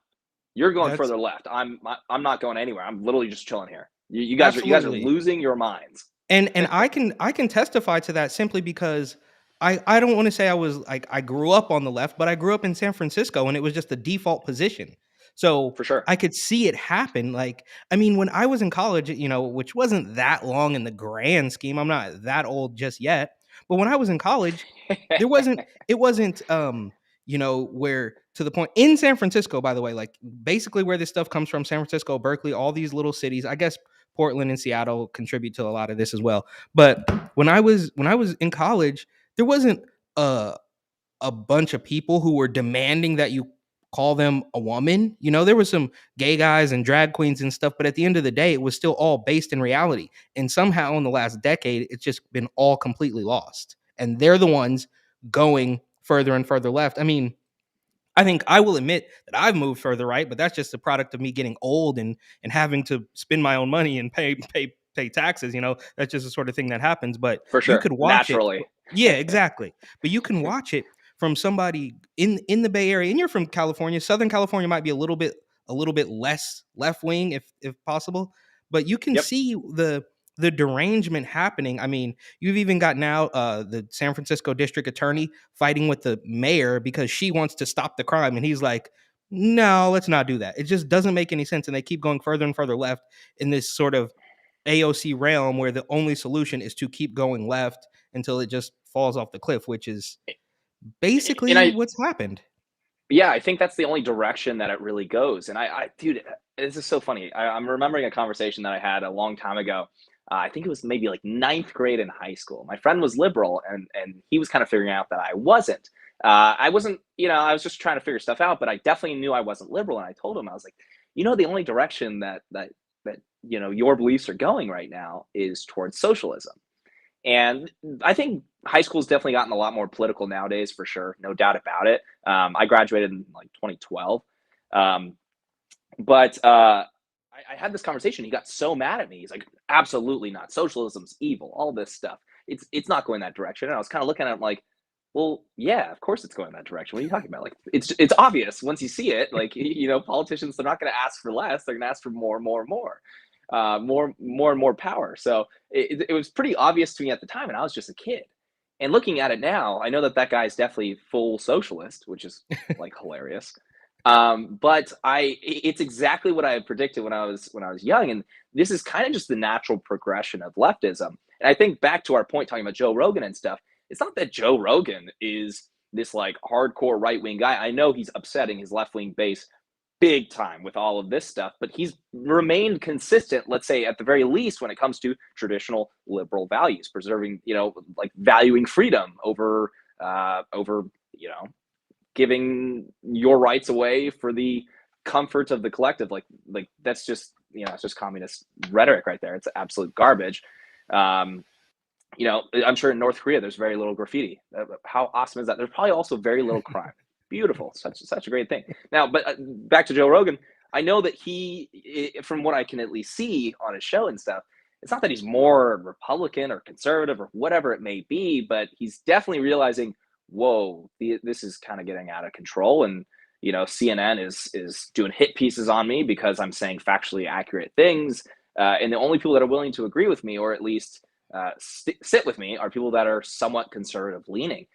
You're going further left. I'm not going anywhere. I'm literally just chilling here. You guys are losing your minds. And I can testify to that simply because I don't want to say I was like, I grew up on the left, but I grew up in San Francisco, and it was just the default position. So For sure. I could see it happen. Like, I mean, when I was in college, which wasn't that long in the grand scheme, I'm not that old just yet. But when I was in college, it wasn't, where, to the point in San Francisco, by the way, like basically where this stuff comes from, San Francisco, Berkeley, all these little cities, I guess Portland and Seattle contribute to a lot of this as well. But when I was in college, there wasn't a bunch of people who were demanding that you call them a woman. There was some gay guys and drag queens and stuff, but at the end of the day, it was still all based in reality. And somehow in the last decade, it's just been all completely lost. And they're the ones going further and further left. I mean, I think I will admit that I've moved further right, but that's just a product of me getting old and having to spend my own money and pay taxes. That's just the sort of thing that happens. But For sure. you could watch Naturally. it. Yeah, exactly. But you can watch it from somebody in the Bay Area, and you're from California. Southern California might be a little bit less left wing if possible, but you can see the derangement happening. I mean, you've even got now the San Francisco district attorney fighting with the mayor because she wants to stop the crime, and he's like, no, let's not do that. It just doesn't make any sense, and they keep going further and further left in this sort of AOC realm where the only solution is to keep going left until it just falls off the cliff, which is basically what's happened. Yeah, I think that's the only direction that it really goes. And dude, this is so funny. I'm remembering a conversation that I had a long time ago. I think it was maybe like 9th grade in high school. My friend was liberal, and he was kind of figuring out that I wasn't. I wasn't, I was just trying to figure stuff out, but I definitely knew I wasn't liberal. And I told him, I was like, the only direction that your beliefs are going right now is towards socialism. And I think high school's definitely gotten a lot more political nowadays, for sure. No doubt about it. I graduated in like 2012. But I had this conversation. He got so mad at me. He's like, absolutely not. Socialism's evil, all this stuff. It's not going that direction. And I was kind of looking at him like, well, yeah, of course it's going that direction. What are you talking about? Like, it's obvious once you see it. Like, politicians, they're not going to ask for less. They're going to ask for more and more and more. more and more power. So it was pretty obvious to me at the time, and I was just a kid. And looking at it now, I know that guy is definitely full socialist, which is like hilarious. But it's exactly what I had predicted when I was young, and this is kind of just the natural progression of leftism. And I think back to our point talking about Joe Rogan and stuff, it's not that Joe Rogan is this like hardcore right-wing guy. I know he's upsetting his left-wing base big time with all of this stuff, but he's remained consistent, let's say at the very least, when it comes to traditional liberal values, preserving, like valuing freedom over, giving your rights away for the comfort of the collective. Like that's just, it's just communist rhetoric right there. It's absolute garbage. I'm sure in North Korea, there's very little graffiti. How awesome is that? There's probably also very little crime. Beautiful. Such a great thing. Now, but back to Joe Rogan, I know that he, from what I can at least see on his show and stuff, it's not that he's more Republican or conservative or whatever it may be, but he's definitely realizing, whoa, this is kind of getting out of control. And, CNN is doing hit pieces on me because I'm saying factually accurate things. And the only people that are willing to agree with me, or at least sit with me, are people that are somewhat conservative leaning.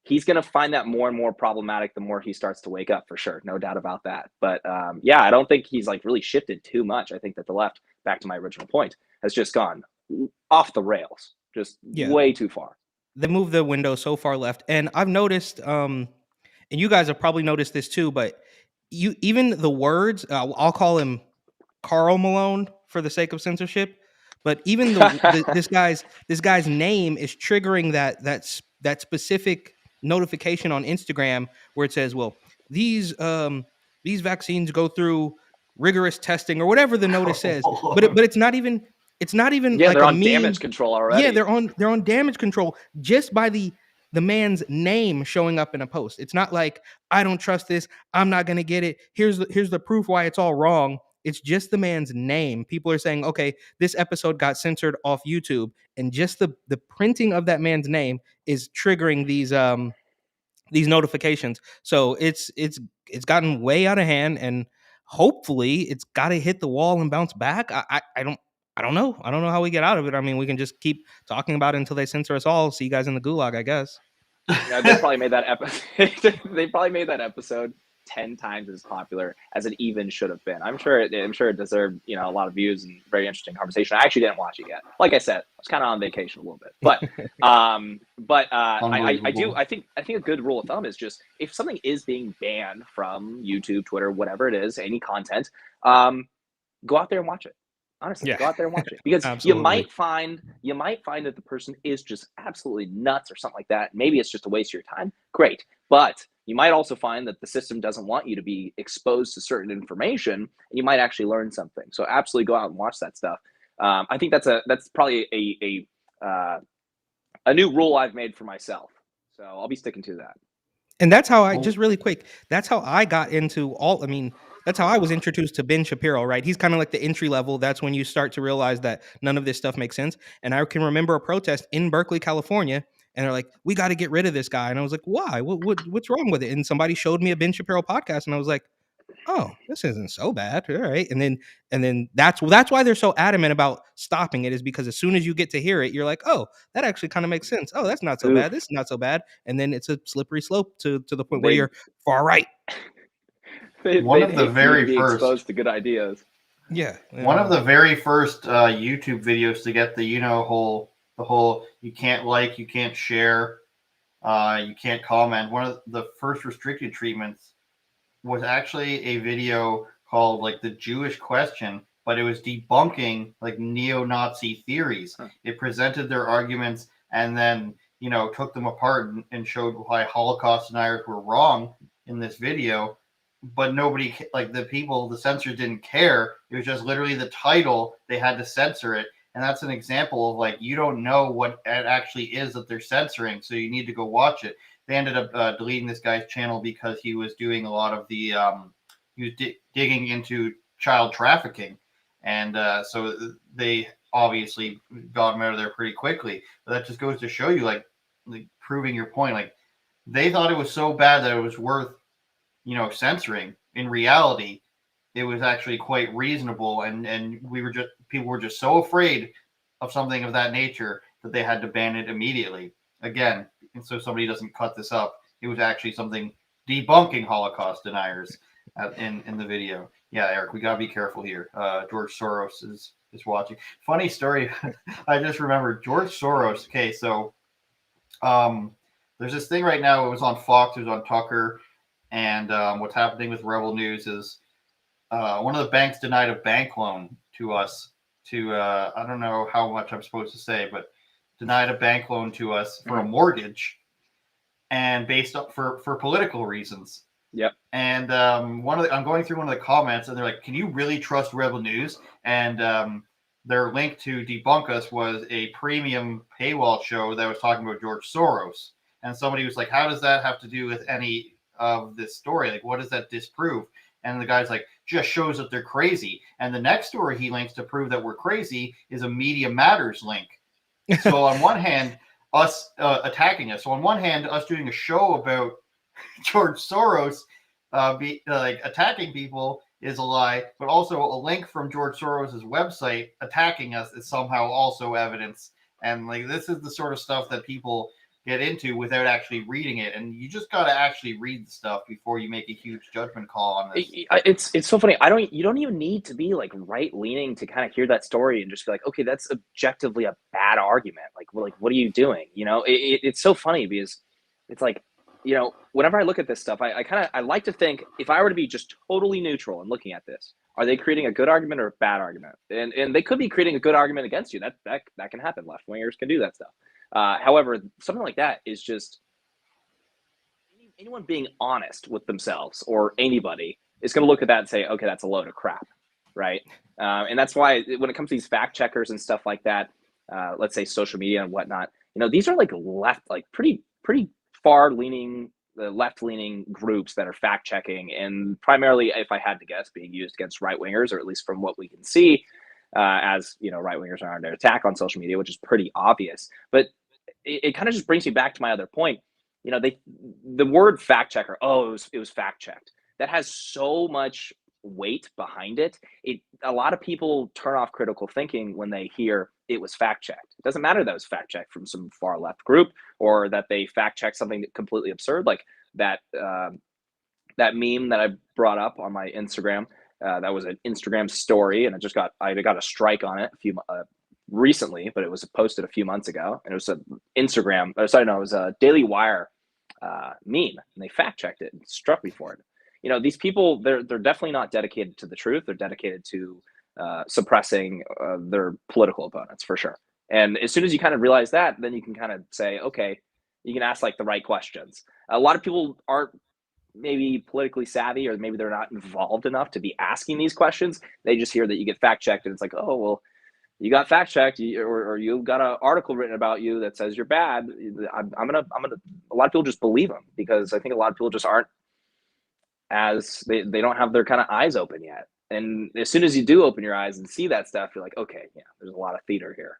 He's going to find that more and more problematic the more he starts to wake up, for sure. No doubt about that. But yeah, I don't think he's like really shifted too much. I think that the left, back to my original point, has just gone off the rails, just way too far. They moved the window so far left. And I've noticed, and you guys have probably noticed this too, but even the words, I'll call him Carl Malone for the sake of censorship, but even this guy's name is triggering that specific notification on Instagram where it says, well, these vaccines go through rigorous testing or whatever the notice says, but it's not even like they're a on meme. Damage control already. Yeah, they're on damage control just by the man's name showing up in a post. It's not like, I don't trust this, I'm not gonna get it, here's the proof why it's all wrong. It's just the man's name. People are saying, okay, this episode got censored off YouTube, and just the printing of that man's name is triggering these notifications. So it's gotten way out of hand, and hopefully it's got to hit the wall and bounce back. I don't know. I don't know how we get out of it. I mean, we can just keep talking about it until they censor us all. See you guys in the gulag, I guess. Yeah, they probably made that episode 10 times as popular as it even should have been. I'm sure it deserved, a lot of views and very interesting conversation. I actually didn't watch it yet. Like I said, I was kind of on vacation a little bit, but I think a good rule of thumb is just, if something is being banned from YouTube, Twitter, whatever it is, any content, go out there and watch it. Honestly, go out there and watch it, because you might find that the person is just absolutely nuts or something like that. Maybe it's just a waste of your time. Great. But you might also find that the system doesn't want you to be exposed to certain information, and you might actually learn something. So absolutely go out and watch that stuff. I think that's probably a new rule I've made for myself. So I'll be sticking to that. And that's how just really quick, that's how I got into that's how I was introduced to Ben Shapiro, right? He's kind of like the entry level. That's when you start to realize that none of this stuff makes sense. And I can remember a protest in Berkeley, California, and they're like, we got to get rid of this guy. And I was like, why? What's wrong with it? And somebody showed me a Ben Shapiro podcast, and I was like, oh, this isn't so bad. All right. And then that's why they're so adamant about stopping it, is because as soon as you get to hear it, you're like, oh, that actually kind of makes sense. Oh, that's not so bad. This is not so bad. And then it's a slippery slope to the point where you're far right. One of the very first exposed to good ideas. Yeah. One of the very first YouTube videos to get the whole you can't like, you can't share, you can't comment. One of the first restricted treatments was actually a video called like the Jewish question, but it was debunking like neo-Nazi theories. It presented their arguments and then took them apart and showed why Holocaust deniers were wrong in this video. But nobody, like the censors didn't care. It was just literally the title. They had to censor it. And that's an example of like, you don't know what it actually is that they're censoring. So you need to go watch it. They ended up deleting this guy's channel because he was doing a lot of the, he was digging into child trafficking. And so they obviously got him out of there pretty quickly. But that just goes to show you, like proving your point. Like, they thought it was so bad that it was worth, censoring. In reality, it was actually quite reasonable, and people were just so afraid of something of that nature that they had to ban it immediately. Again, and so somebody doesn't cut this up, it was actually something debunking Holocaust deniers in the video. Yeah, Eric, we gotta be careful here. George Soros is watching. Funny story. I just remembered George Soros. Okay, so there's this thing right now. It was on Fox. It was on Tucker. And what's happening with Rebel News is one of the banks denied a bank loan to us. I don't know how much I'm supposed to say, but denied a bank loan to us for a mortgage, and based up for political reasons. Yep. And I'm going through one of the comments, and they're like, "Can you really trust Rebel News?" And their link to debunk us was a premium paywall show that was talking about George Soros. And somebody was like, "How does that have to do with any of this story? Like, what does that disprove?" And the guy's like, "Just shows that they're crazy." And the next story he links to prove that we're crazy is a Media Matters link. So on one hand, us attacking us. So on one hand, us doing a show about George Soros attacking people is a lie, but also a link from George Soros's website attacking us is somehow also evidence. And like, this is the sort of stuff that people get into without actually reading it, and you just got to actually read the stuff before you make a huge judgment call on this. It's so funny. You don't even need to be like right leaning to kind of hear that story and just be like, okay, that's objectively a bad argument. Like what are you doing? You know, it's so funny because it's like, you know, whenever I look at this stuff, I like to think, if I were to be just totally neutral and looking at this, are they creating a good argument or a bad argument? And they could be creating a good argument against you. That can happen. Left wingers can do that stuff. However, something like that is just anyone being honest with themselves, or anybody is going to look at that and say, okay, that's a load of crap, right? And that's why when it comes to these fact checkers and stuff like that, let's say social media and whatnot, you know, these are like left, like pretty far leaning, left leaning groups that are fact checking, and primarily, if I had to guess, being used against right wingers, or at least from what we can see, as you know, right wingers are under attack on social media, which is pretty obvious. But it kind of just brings me back to my other point. You know, the word fact checker, it was fact checked. That has so much weight behind it. A lot of people turn off critical thinking when they hear it was fact checked. It doesn't matter that it was fact checked from some far left group, or that they fact checked something completely absurd, like that meme that I brought up on my Instagram. That was an Instagram story, and I got a strike on it recently, but it was posted a few months ago, and it was it was a Daily Wire meme, and they fact checked it and struck me for it. You know, these people, they're definitely not dedicated to the truth. They're dedicated to suppressing their political opponents, for sure. And as soon as you kind of realize that, then you can kind of say, okay, you can ask like the right questions. A lot of people aren't maybe politically savvy, or maybe they're not involved enough to be asking these questions. They just hear that you get fact checked, and it's like, oh, well, you got fact checked, or you got an article written about you that says you're bad. A lot of people just believe them, because I think a lot of people just aren't they don't have their kind of eyes open yet. And as soon as you do open your eyes and see that stuff, you're like, okay, yeah, there's a lot of theater here.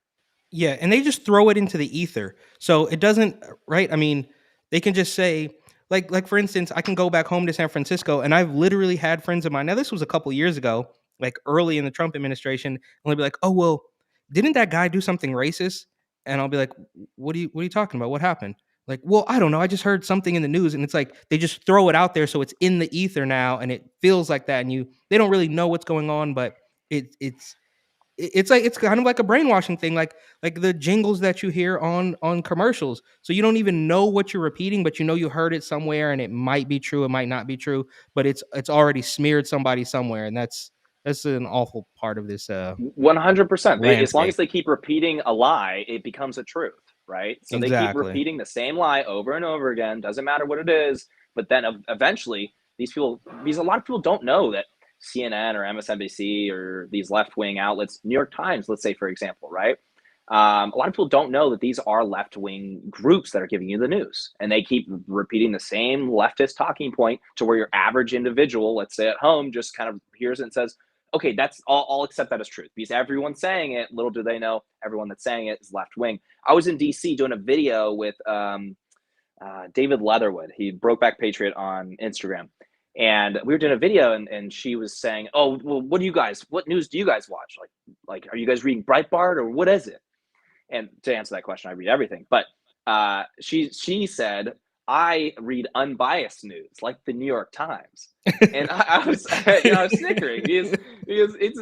Yeah, and they just throw it into the ether. So it doesn't, right? I mean, they can just say, like for instance, I can go back home to San Francisco, and I've literally had friends of mine. Now, this was a couple years ago, like early in the Trump administration, and they'll be like, "Oh, well, didn't that guy do something racist?" And I'll be like, what are you talking about? What happened? Like, well, I don't know. I just heard something in the news, and it's like they just throw it out there, so it's in the ether now, and it feels like that. And they don't really know what's going on, but it's kind of like a brainwashing thing, like the jingles that you hear on commercials. So you don't even know what you're repeating, but you know you heard it somewhere, and it might be true, it might not be true, but it's already smeared somebody somewhere, and that's an awful part of this. 100%. As long as they keep repeating a lie, it becomes a truth, right? So Exactly. They keep repeating the same lie over and over again. Doesn't matter what it is, but then eventually because a lot of people don't know that CNN or MSNBC or these left-wing outlets, New York Times, let's say, for example, right? A lot of people don't know that these are left-wing groups that are giving you the news, and they keep repeating the same leftist talking point to where your average individual, let's say at home, just kind of hears it and says, okay, that's I'll accept that as truth, because everyone's saying it. Little do they know, everyone that's saying it is left-wing. I was in DC doing a video with David Leatherwood. He Brokeback Patriot on Instagram. And we were doing a video, and she was saying, "Oh, well, what news do you guys watch? Like, are you guys reading Breitbart or what is it?" And to answer that question, I read everything. But she said, "I read unbiased news, like the New York Times." And I was I was snickering because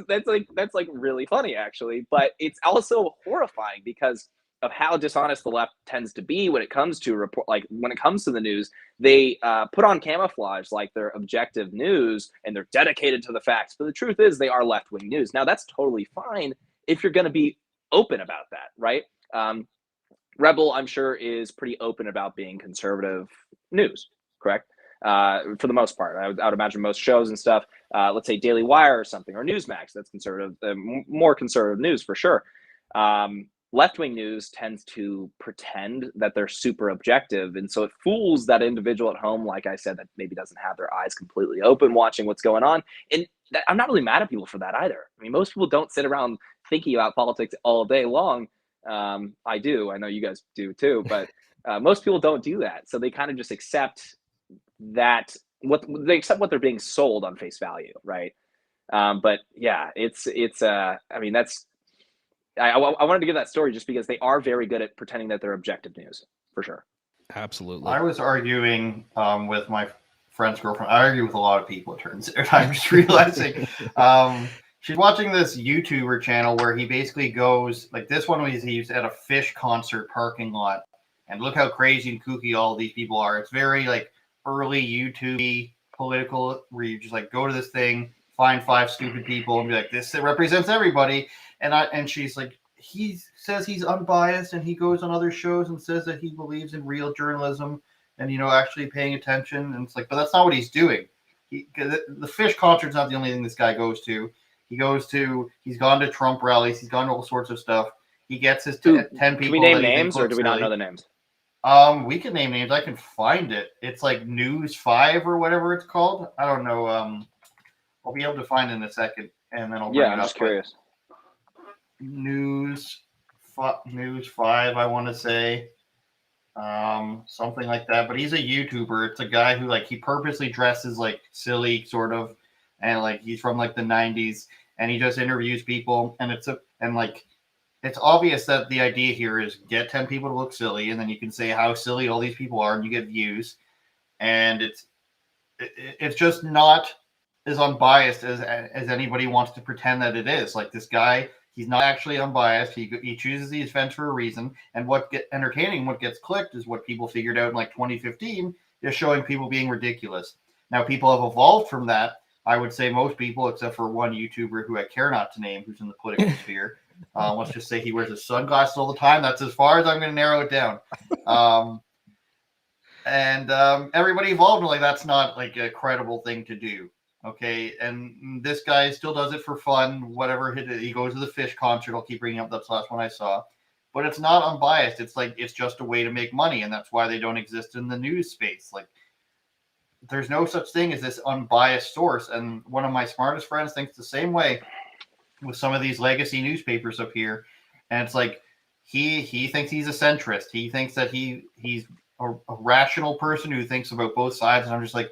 that's like really funny actually, but it's also horrifying because of how dishonest the left tends to be when it comes to report. Like when it comes to the news, they put on camouflage like they're objective news and they're dedicated to the facts. But the truth is, they are left-wing news. Now that's totally fine if you're going to be open about that, right? Rebel, I'm sure, is pretty open about being conservative news, correct? For the most part, I would imagine most shows and stuff, let's say Daily Wire or something, or Newsmax, that's conservative, more conservative news for sure. Left-wing news tends to pretend that they're super objective, and so it fools that individual at home, like I said, that maybe doesn't have their eyes completely open watching what's going on. And I'm not really mad at people for that either. I mean, most people don't sit around thinking about politics all day long. I do. I know you guys do too, but most people don't do that. So they kind of just accept that what they're being sold on face value, right? But yeah, I mean, I wanted to give that story just because they are very good at pretending that they're objective news, for sure. Absolutely. I was arguing with my friend's girlfriend. I argue with a lot of people, it turns out. I'm just realizing she's watching this YouTuber channel where he basically goes, like this one was he's at a fish concert parking lot. And look how crazy and kooky all these people are. It's very like early YouTube political, where you just like go to this thing, find 5 stupid people and be like, this represents everybody. And she's like, he says he's unbiased and he goes on other shows and says that he believes in real journalism and, you know, actually paying attention. And it's like, but that's not what he's doing. The fish concert's not the only thing this guy goes to. He's gone to Trump rallies. He's gone to all sorts of stuff. He gets his 10 people. Do we name names or do we not know the names? We can name names. I can find it. It's like News 5 or whatever it's called. I don't know. I'll be able to find it in a second and then I'll bring it up. I'm just curious. News 5, I want to say, something like that. But he's a YouTuber. It's a guy who like he purposely dresses like silly, sort of, and like he's from like the 90s, and he just interviews people. And it's obvious that the idea here is get 10 people to look silly, and then you can say how silly all these people are, and you get views. And it's just not as unbiased as anybody wants to pretend that it is. Like this guy. He's not actually unbiased. He chooses these events for a reason. And what gets clicked is what people figured out in like 2015 is showing people being ridiculous. Now, people have evolved from that. I would say most people, except for one YouTuber who I care not to name, who's in the political sphere. Let's just say he wears his sunglasses all the time. That's as far as I'm going to narrow it down. Everybody evolved. Like that's not like a credible thing to do. Okay, and this guy still does it for fun, whatever he goes to the fish concert. I'll keep bringing up that's the last one I saw. But it's not unbiased. It's like it's just a way to make money, and that's why they don't exist in the news space. Like there's no such thing as this unbiased source. And one of my smartest friends thinks the same way with some of these legacy newspapers up here. And it's like he thinks he's a centrist. He thinks that he's a rational person who thinks about both sides. And I'm just like,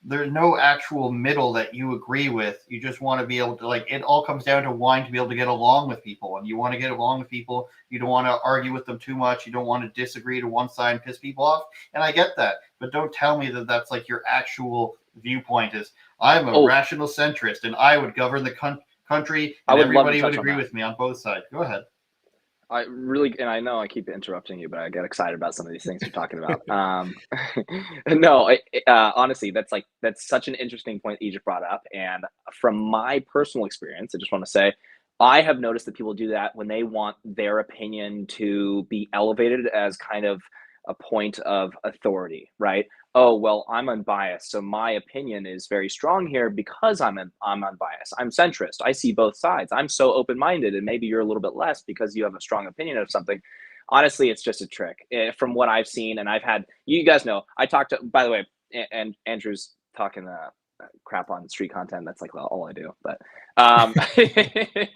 there's no actual middle that you agree with. You just want to be able to, like, it all comes down to wanting to be able to get along with people. And you want to get along with people. You don't want to argue with them too much. You don't want to disagree to one side and piss people off. And I get that. But don't tell me that that's like your actual viewpoint is, I'm a rational centrist and I would govern the country and everybody would agree with me on both sides. Go ahead. And I know I keep interrupting you, but I get excited about some of these things you're talking about. Honestly, that's such an interesting point that you just brought up. And from my personal experience, I just want to say, I have noticed that people do that when they want their opinion to be elevated as kind of a point of authority, right? Oh, well, I'm unbiased, so my opinion is very strong here because I'm unbiased. I'm centrist. I see both sides. I'm so open-minded, and maybe you're a little bit less because you have a strong opinion of something. Honestly, it's just a trick. From what I've seen, and I've had, you guys know, I talked to, by the way, and Andrew's talking crap on street content. That's like all I do. But I'm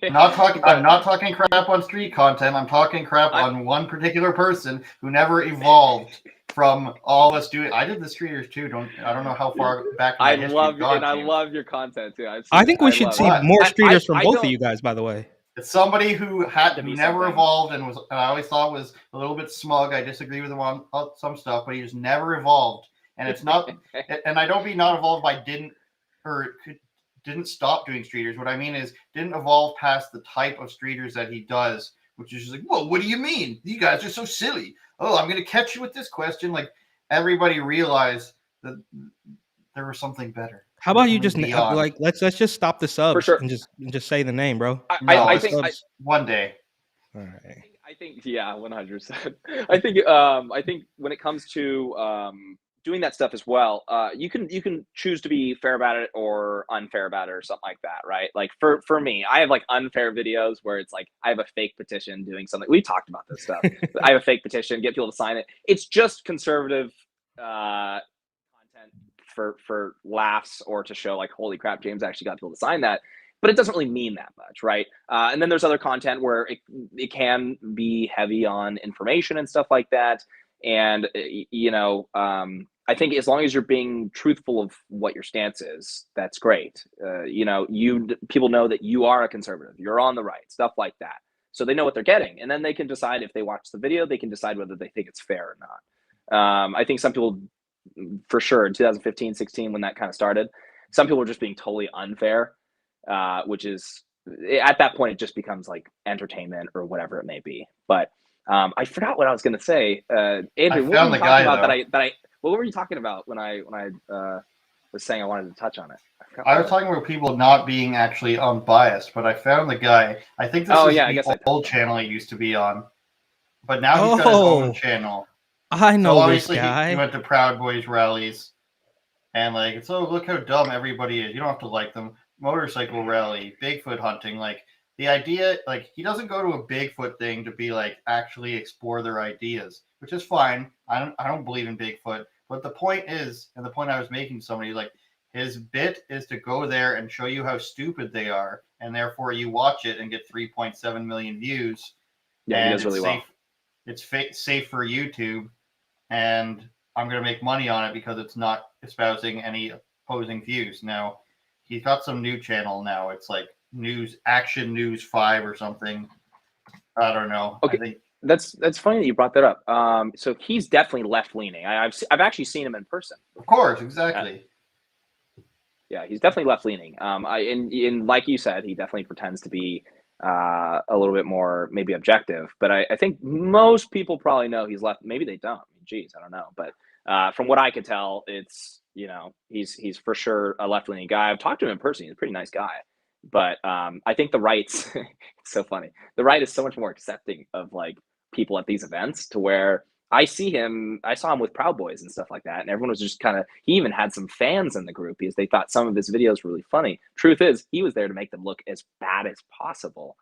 not talking crap on street content. I'm talking crap on one particular person who never evolved from all of us doing. I did the streeters too. I don't know how far back in my history you've gone, I James. love your content too. I think we should see it. more streeters from I both of don't- you guys, by the way. It's somebody who To be never something. evolved and I always thought was a little bit smug. I disagree with him on some stuff, but he just never evolved. And it's not, and I don't mean not evolved by didn't stop doing streeters. What I mean is didn't evolve past the type of streeters that he does, which is just like, well, what do you mean? You guys are so silly. Oh, I'm going to catch you with this question. Like everybody realized that there was something better. How about you just beyond. like let's just stop the subs For sure. and just say the name, bro. I think one day. All right. I think yeah, 100%. I think when it comes to doing that stuff as well, you can choose to be fair about it or unfair about it or something like that, right? Like for me, I have like unfair videos where it's like I have a fake petition doing something. We talked about this stuff. I have a fake petition, get people to sign it. It's just conservative content for laughs or to show like, holy crap, James actually got people to sign that. But it doesn't really mean that much, right? And then there's other content where it can be heavy on information and stuff like that. And, I think as long as you're being truthful of what your stance is, that's great. People know that you are a conservative, you're on the right, stuff like that. So they know what they're getting. And then they can decide if they watch the video, they can decide whether they think it's fair or not. I think some people, for sure, in 2015, 16, when that kind of started, some people were just being totally unfair. Which is at that point it just becomes like entertainment or whatever it may be. But I forgot what I was going to say. Andrew, what were you talking about what were you talking about when I was saying I wanted to touch on it? I was talking about people not being actually unbiased, but I found the guy. I think this is the old channel he used to be on, but now he's got his own channel. I know obviously this guy. He went to Proud Boys rallies, and like it's look how dumb everybody is. You don't have to like them. Motorcycle rally, Bigfoot hunting, like the idea, like he doesn't go to a Bigfoot thing to be like actually explore their ideas, which is fine. I don't believe in Bigfoot, but the point is, and the point I was making to somebody, like his bit is to go there and show you how stupid they are, and therefore you watch it and get 3.7 million views. Yeah, he does really well. It's safe for YouTube, and I'm gonna make money on it because it's not espousing any opposing views. Now he's got some new channel now. It's like Action News 5 or something. I don't know. Okay, I think that's funny that you brought that up. So he's definitely left leaning. I've actually seen him in person. Of course, exactly. Yeah, he's definitely left leaning. And like you said, he definitely pretends to be a little bit more maybe objective. But I think most people probably know he's left. Maybe they don't. Geez, I don't know. But from what I could tell, it's he's for sure a left leaning guy. I've talked to him in person. He's a pretty nice guy. But I think the right's it's so funny. The right is so much more accepting of like people at these events to where I saw him with Proud Boys and stuff like that. And everyone was just he even had some fans in the group because they thought some of his videos were really funny. Truth is, he was there to make them look as bad as possible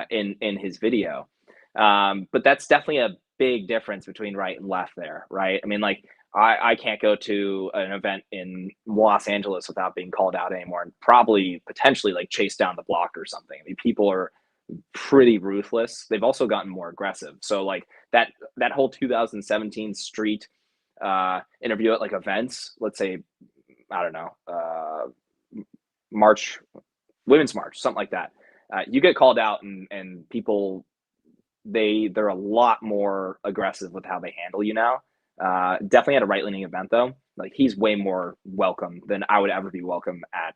in his video. But that's definitely a big difference between right and left there, right? I mean, like, I can't go to an event in Los Angeles without being called out anymore and probably potentially like chased down the block or something. I mean, people are pretty ruthless. They've also gotten more aggressive. So like that whole 2017 street interview at like events, let's say, I don't know, Women's March, something like that. You get called out and people, they're a lot more aggressive with how they handle you now. Definitely at a right-leaning event though, like he's way more welcome than I would ever be welcome at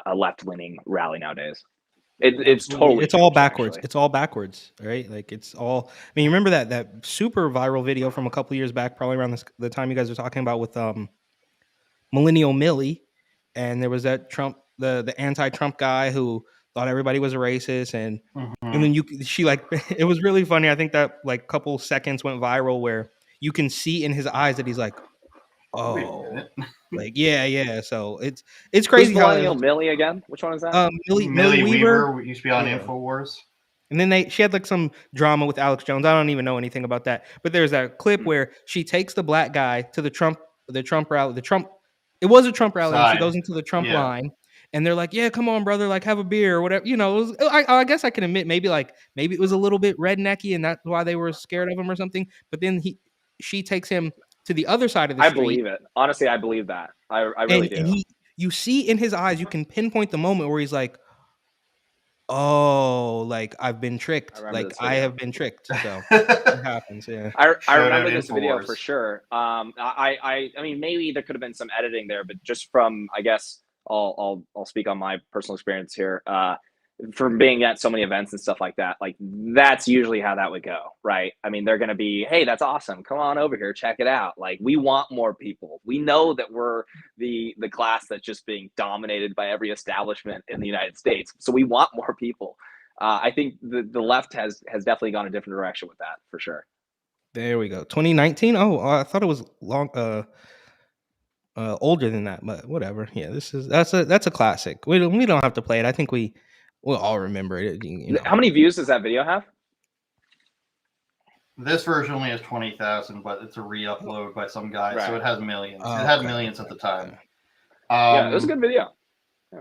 a left-leaning rally nowadays. It's all backwards. Actually. It's all backwards, right? Like it's all. I mean, you remember that super viral video from a couple years back, probably around the time you guys were talking about with Millennial Millie, and there was that Trump, the anti-Trump guy who thought everybody was a racist, and then she like it was really funny. I think that like couple seconds went viral where you can see in his eyes that he's like, oh, like yeah. So it's crazy. Who's Millennial Millie again? Which one is that? Millie Weaver used to be on InfoWars. And then she had like some drama with Alex Jones. I don't even know anything about that. But there's that clip where she takes the black guy to the Trump rally. It was a Trump rally. And she goes into the Trump line. And they're like, yeah, come on, brother, like have a beer or whatever. You know, I guess I can admit maybe it was a little bit rednecky and that's why they were scared of him or something. But then she takes him to the other side of the I street. believe it. Honestly, I believe that. I really do. And you see in his eyes, you can pinpoint the moment where he's like, "Oh, like I've been tricked. Like I have been tricked." So it happens. Yeah. I remember this video for sure. I mean, maybe there could have been some editing there, but just from, I guess I'll speak on my personal experience here. From being at so many events and stuff like that, like that's usually how that would go, right? I mean, they're going to be, hey, that's awesome. Come on over here, check it out. Like, we want more people. We know that we're the class that's just being dominated by every establishment in the United States. So we want more people. I think the left has definitely gone a different direction with that for sure. There we go. 2019. Oh, I thought it was older than that, but whatever. Yeah, that's a classic. We don't have to play it. I think we'll all remember it. You know. How many views does that video have? This version only has 20,000, but it's a re-upload by some guy, so it has millions. Oh, it had millions at the time. Yeah, it was a good video.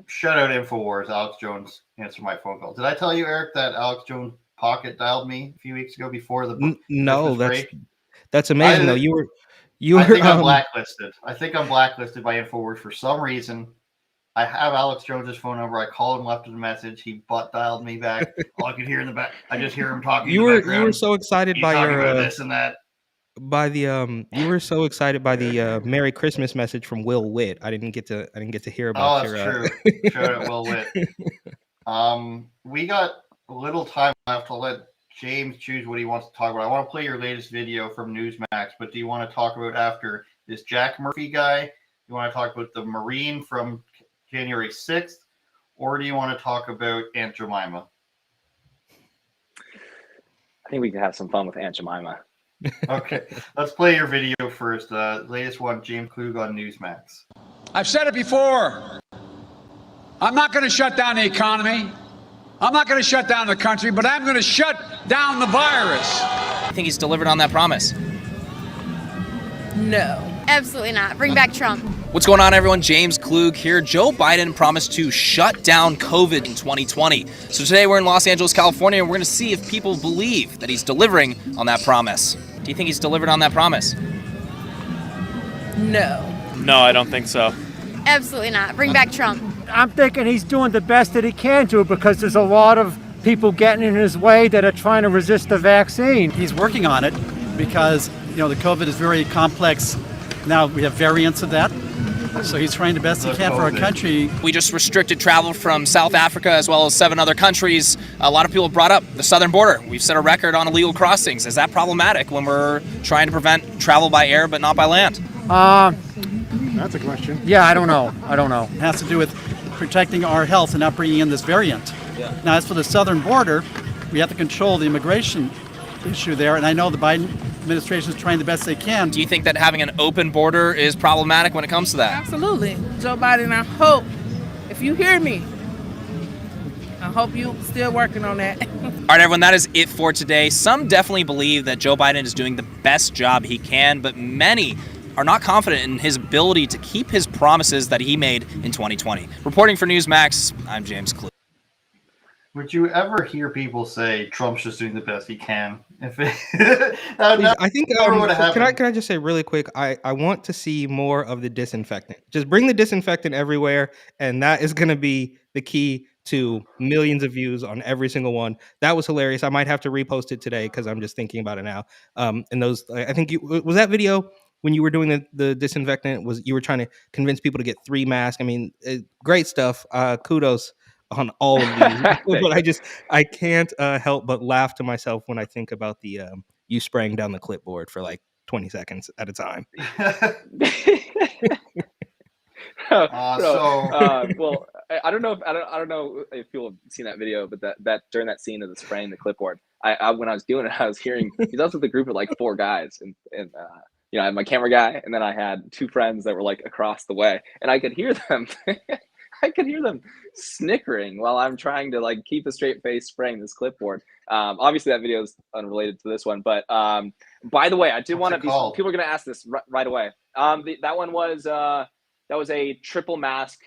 Shout out InfoWars. Alex Jones answered my phone call. Did I tell you, Eric, that Alex Jones pocket dialed me a few weeks ago before the no? break? That's amazing though. You were. I think I'm blacklisted. I think I'm blacklisted by InfoWars for some reason. I have Alex Jones's phone number. I called him, left him a message. He butt dialed me back. All I could hear in the back, I just hear him talking. You were so excited by your this and that. By the you were so excited by the Merry Christmas message from Will Witt. I didn't get to hear about. Oh, that's true. Shout out Will Witt. We got a little time left to let James choose what he wants to talk about. I want to play your latest video from Newsmax, but do you want to talk about after this Jack Murphy guy? You want to talk about the Marine from January 6th, or do you want to talk about Aunt Jemima? I think we could have some fun with Aunt Jemima. Okay, let's play your video first. Latest one, James Klug on Newsmax. I've said it before. I'm not going to shut down the economy. I'm not going to shut down the country, but I'm going to shut down the virus. I think he's delivered on that promise. No. Absolutely not. Bring back Trump. What's going on, everyone? James Klug here. Joe Biden promised to shut down COVID in 2020. So today we're in Los Angeles, California, and we're going to see if people believe that he's delivering on that promise. Do you think he's delivered on that promise? No. No, I don't think so. Absolutely not. Bring back Trump. I'm thinking he's doing the best that he can do because there's a lot of people getting in his way that are trying to resist the vaccine. He's working on it because, the COVID is very complex. Now we have variants of that. So he's trying the best he can for our country. We just restricted travel from South Africa as well as 7 other countries. A lot of people brought up the southern border. We've set a record on illegal crossings. Is that problematic when we're trying to prevent travel by air but not by land? That's a question. Yeah, I don't know. It has to do with protecting our health and not bringing in this variant. Yeah. Now, as for the southern border, we have to control the immigration issue there, and I know the Biden administration is trying the best they can. Do you think that having an open border is problematic when it comes to that? Absolutely. Joe Biden, I hope, if you hear me, I hope you're still working on that. All right, everyone, that is it for today. Some definitely believe that Joe Biden is doing the best job he can, but many are not confident in his ability to keep his promises that he made in 2020. Reporting for Newsmax, I'm James Klug. Would you ever hear people say Trump's just doing the best he can? If it, I think can I just say really quick, I want to see more of the disinfectant. Just bring the disinfectant everywhere, and that is going to be the key to millions of views on every single one. That was hilarious. I might have to repost it today because I'm just thinking about it now. And those, I think was that video when you were doing the disinfectant, you were trying to convince people to get 3 masks. I mean, great stuff. Kudos on all of these. But I can't help but laugh to myself when I think about the you spraying down the clipboard for like 20 seconds at a time. Well, I don't know if people have seen that video, but that during that scene of the spraying the clipboard, I when I was doing it, I was hearing he's also with a group of like 4 guys, and I had my camera guy, and then I had 2 friends that were like across the way, and I could hear them. I could hear them snickering while I'm trying to like keep a straight face spraying this clipboard. Obviously that video is unrelated to this one, but by the way, I did want to. People are going to ask this right away. That was a triple mask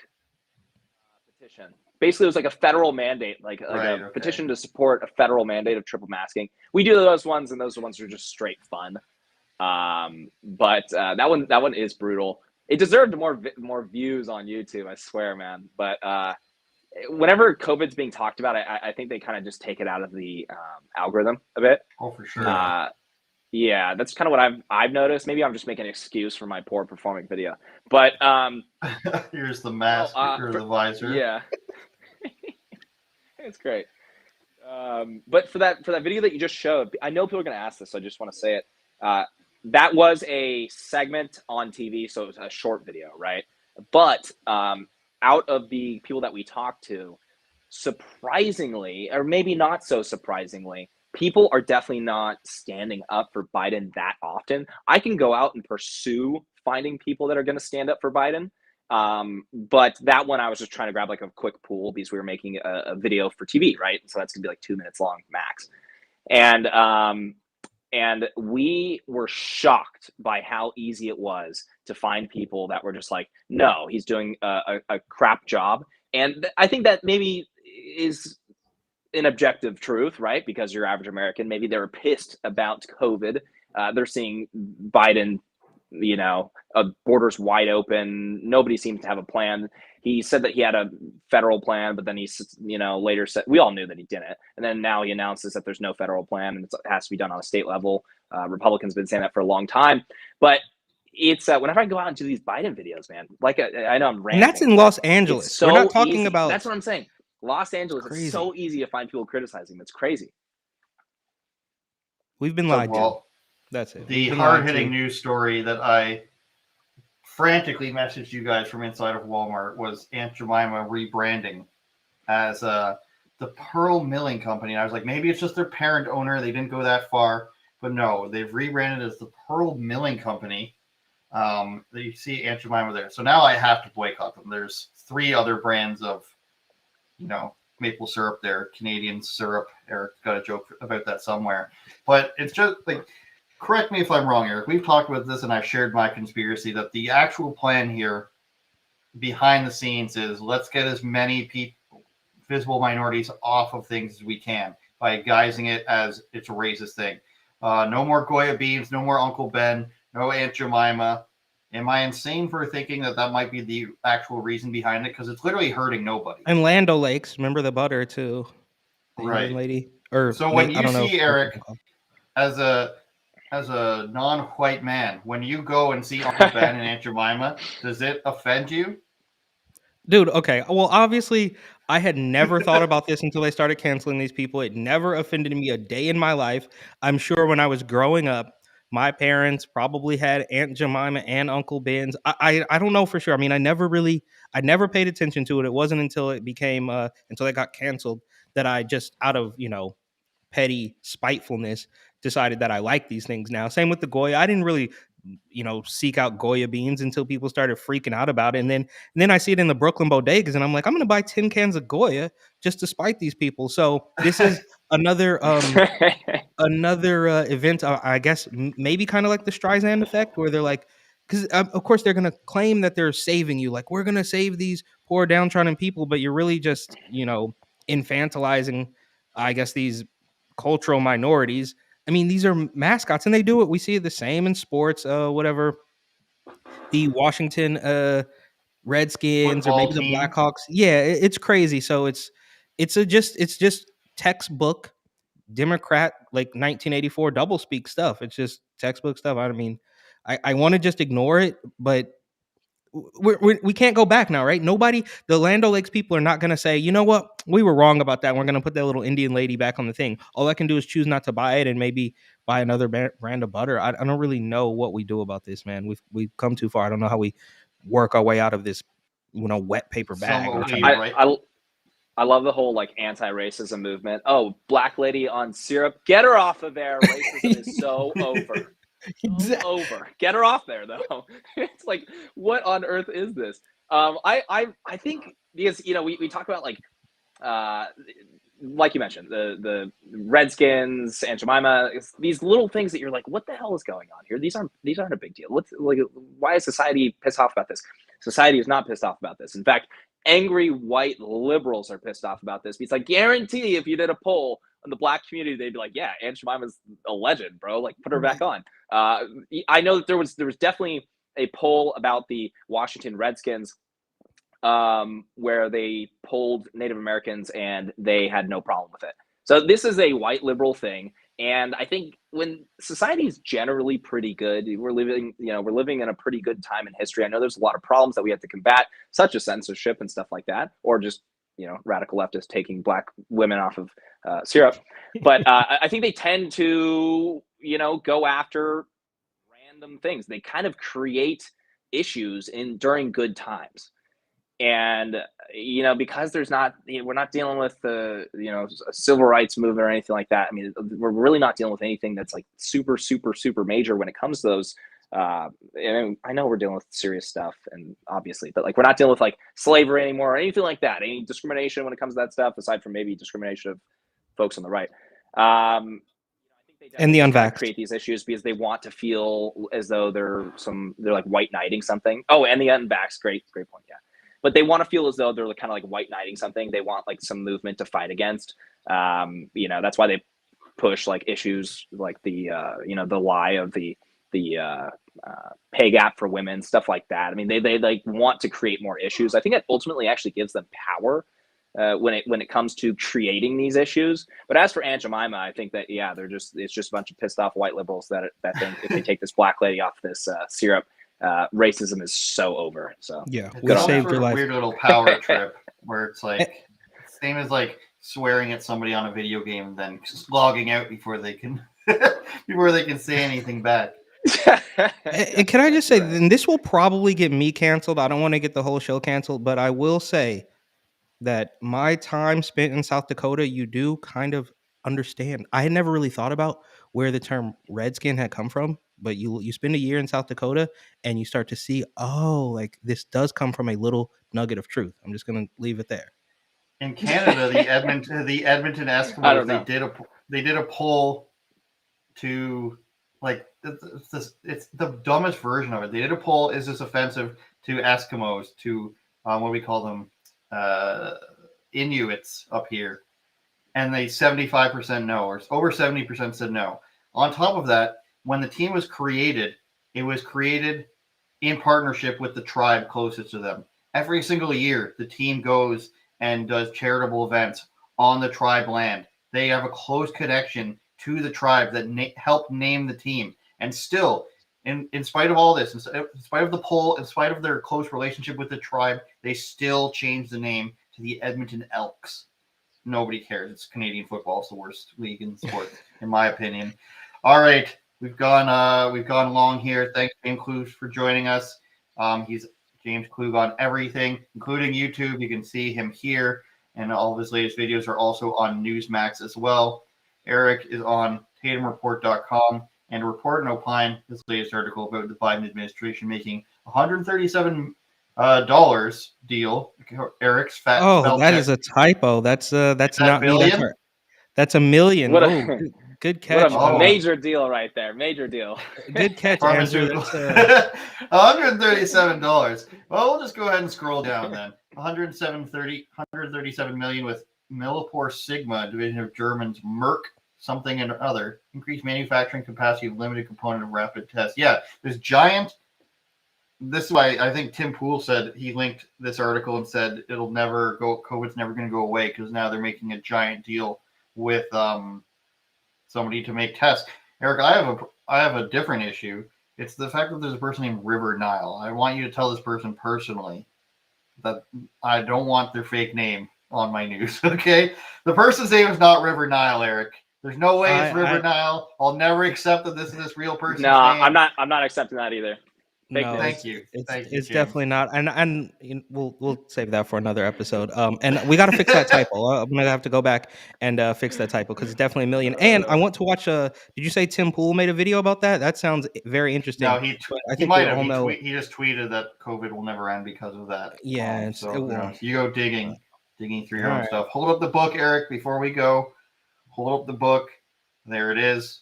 petition. Basically, it was like a federal mandate, like a petition to support a federal mandate of triple masking. We do those ones, and those ones are just straight fun. But that one is brutal. It deserved more views on YouTube, I swear, man. But whenever COVID's being talked about, I think they kind of just take it out of the algorithm a bit. Oh, for sure. Yeah, that's kind of what I've noticed. Maybe I'm just making an excuse for my poor performing video. But here's the mask or the visor. Yeah, it's great. But for that video that you just showed, I know people are going to ask this, so I just want to say it. That was a segment on TV, so it was a short video, right? But out of the people that we talked to, surprisingly, or maybe not so surprisingly, people are definitely not standing up for Biden that often. I can go out and pursue finding people that are going to stand up for Biden. But that one I was just trying to grab like a quick pool because we were making a video for TV, right? So that's gonna be like 2 minutes long max. And we were shocked by how easy it was to find people that were just like, no, he's doing a crap job. And I think that maybe is an objective truth, right? Because you're average American, maybe they were pissed about COVID. They're seeing Biden, borders wide open. Nobody seems to have a plan. He said that he had a federal plan, but then he, later said, we all knew that he didn't. And then now he announces that there's no federal plan and it has to be done on a state level. Republicans have been saying that for a long time. But it's whenever I go out and do these Biden videos, man, like I know I'm ranting. And that's in Los Angeles. So we're not talking easy. about. That's what I'm saying. Los Angeles, it's so easy to find people criticizing. That's crazy. We've been lied to. That's it. The hard-hitting news story that I frantically messaged you guys from inside of Walmart was Aunt Jemima rebranding as the Pearl Milling Company. And I was like, maybe it's just their parent owner. They didn't go that far. But no, they've rebranded as the Pearl Milling Company. You see Aunt Jemima there. So now I have to boycott them. There's 3 other brands of maple syrup there, Canadian syrup. Eric's got a joke about that somewhere. But it's just like, correct me if I'm wrong, Eric. We've talked about this and I've shared my conspiracy that the actual plan here behind the scenes is let's get as many people, visible minorities off of things as we can by guising it as it's a racist thing. No more Goya beans, no more Uncle Ben, no Aunt Jemima. Am I insane for thinking that might be the actual reason behind it? Because it's literally hurting nobody. And Land O'Lakes, remember the butter too, the right, lady. Or so when you see Eric as a non-white man, when you go and see Uncle Ben and Aunt Jemima, does it offend you? Dude, okay. Well, obviously, I had never thought about this until they started canceling these people. It never offended me a day in my life. I'm sure when I was growing up, my parents probably had Aunt Jemima and Uncle Ben's. I don't know for sure. I mean, I never paid attention to it. It wasn't until it became until it got canceled that I just out of petty spitefulness decided that I like these things now. Same with the Goya. I didn't really seek out Goya beans until people started freaking out about it. And then I see it in the Brooklyn bodegas and I'm like, I'm going to buy 10 cans of Goya just to spite these people. So this is another event, I guess, maybe kind of like the Streisand effect where they're like, because of course they're going to claim that they're saving you. Like, we're going to save these poor downtrodden people, but you're really just, infantilizing, I guess, these cultural minorities. I mean, these are mascots, and they do it. We see the same in sports, whatever. The Washington Redskins football or maybe team. The Blackhawks. Yeah, it's crazy. So it's just textbook Democrat, like 1984 doublespeak stuff. It's just textbook stuff. I mean, I want to just ignore it, but we can't go back now, right? The Land O'Lakes people are not going to say, you know what, we were wrong about that. We're going to put that little Indian lady back on the thing. All I can do is choose not to buy it and maybe buy another brand of butter. I don't really know what we do about this, man. We've come too far. I don't know how we work our way out of this, wet paper bag. I love the whole anti-racism movement. Oh, black lady on syrup, get her off of there. Racism is so over. Exactly. Over. Get her off there, though. It's like, what on earth is this? I think because we talk about like you mentioned, the Redskins, Aunt Jemima, these little things that you're like, what the hell is going on here? These aren't a big deal. Why is society pissed off about this? Society is not pissed off about this. In fact, angry white liberals are pissed off about this because I guarantee if you did a poll the black community, they'd be like, yeah, Aunt Jemima's a legend, bro. Like, put her back on. I know that there was definitely a poll about the Washington Redskins where they polled Native Americans and they had no problem with it. So this is a white liberal thing. And I think when society is generally pretty good, we're living in a pretty good time in history. I know there's a lot of problems that we have to combat, such as censorship and stuff like that, or just, radical leftists taking black women off of syrup. But I think they tend to, go after random things. They kind of create issues during good times. And, because there's we're not dealing with a civil rights movement or anything like that. I mean, we're really not dealing with anything that's like super, super, super major when it comes to those. And I know we're dealing with serious stuff, and obviously, but like, we're not dealing with like slavery anymore or anything like that. Any discrimination when it comes to that stuff, aside from maybe discrimination of folks on the right. I think they And the unvaxxed create these issues because they want to feel as though they're like white knighting something. Oh, and the unvaxxed, great point. Yeah. But they want to feel as though they're kind of like white knighting something. They want like some movement to fight against. That's why they push like issues like the lie of the pay gap for women, stuff like that. I mean, they like want to create more issues. I think it ultimately actually gives them power when it comes to creating these issues. But as for Aunt Jemima, I think that it's just a bunch of pissed off white liberals that think if they take this black lady off this syrup, racism is so over. So yeah, It's we some saved sort your of life. weird little power trip where it's like same as like swearing at somebody on a video game, then just logging out before they can say anything back. And can I just say, and this will probably get me canceled. I don't want to get the whole show canceled, but I will say that my time spent in South Dakota, you do kind of understand. I had never really thought about where the term redskin had come from, but you spend a year in South Dakota and you start to see, like this does come from a little nugget of truth. I'm just going to leave it there. In Canada, the Edmonton Eskimos, they did a poll to like it's the dumbest version of it. They did a poll: is this offensive to Eskimos, to what we call them, Inuits up here? And they 75% no, or over 70% said no. On top of that, when the team was created, it was created in partnership with the tribe closest to them. Every single year, the team goes and does charitable events on the tribe land. They have a close connection to the tribe that helped name the team. And still, in spite of all this, in spite of the poll, in spite of their close relationship with the tribe, they still changed the name to the Edmonton Elks. Nobody cares. It's Canadian football. It's the worst league in sport, in my opinion. All right, we've gone long here. Thanks, James Klug, for joining us. He's James Klug on everything, including YouTube. You can see him here, and all of his latest videos are also on Newsmax as well. Eric is on TatumReport.com and Report and Opine, his latest article about the Biden administration making $137 deal. Eric's fat. Oh, that is a typo. That's not me. That's a million. Good catch. What a major deal right there. Major deal. Good catch, Andrew. $137. Well, we'll just go ahead and scroll down then. 137 million with Millipore Sigma, division of Germans, Merck something and other, increased manufacturing capacity of limited component of rapid tests. Yeah, this giant. This is why I think Tim Pool said he linked this article and said it'll never go. COVID's never going to go away because now they're making a giant deal with somebody to make tests. Eric, I have a different issue. It's the fact that there's a person named River Nile. I want you to tell this person personally that I don't want their fake name on my news. Okay, the person's name is not River Nile, Eric. There's no way it's River Nile. I'll never accept that this is this real person's name. I'm not accepting that either. No, thank you. It's definitely not, and we'll save that for another episode. And we got to fix that typo. I'm gonna have to go back and fix that typo because it's definitely a million. And I want to watch. Did you say Tim Pool made a video about that? That sounds very interesting. No, he might have. He just tweeted that COVID will never end because of that. Yeah, you go digging through your own stuff. Hold up the book, Eric, before we go. Hold up the book. There it is.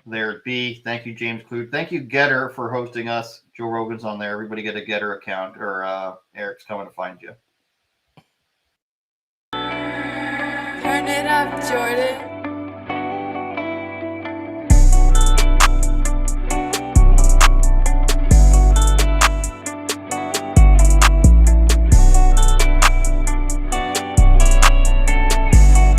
There it be. Thank you, James Klug. Thank you, Gettr, for hosting us. Joe Rogan's on there. Everybody get a Gettr account, or Eric's coming to find you. it up, Jordan.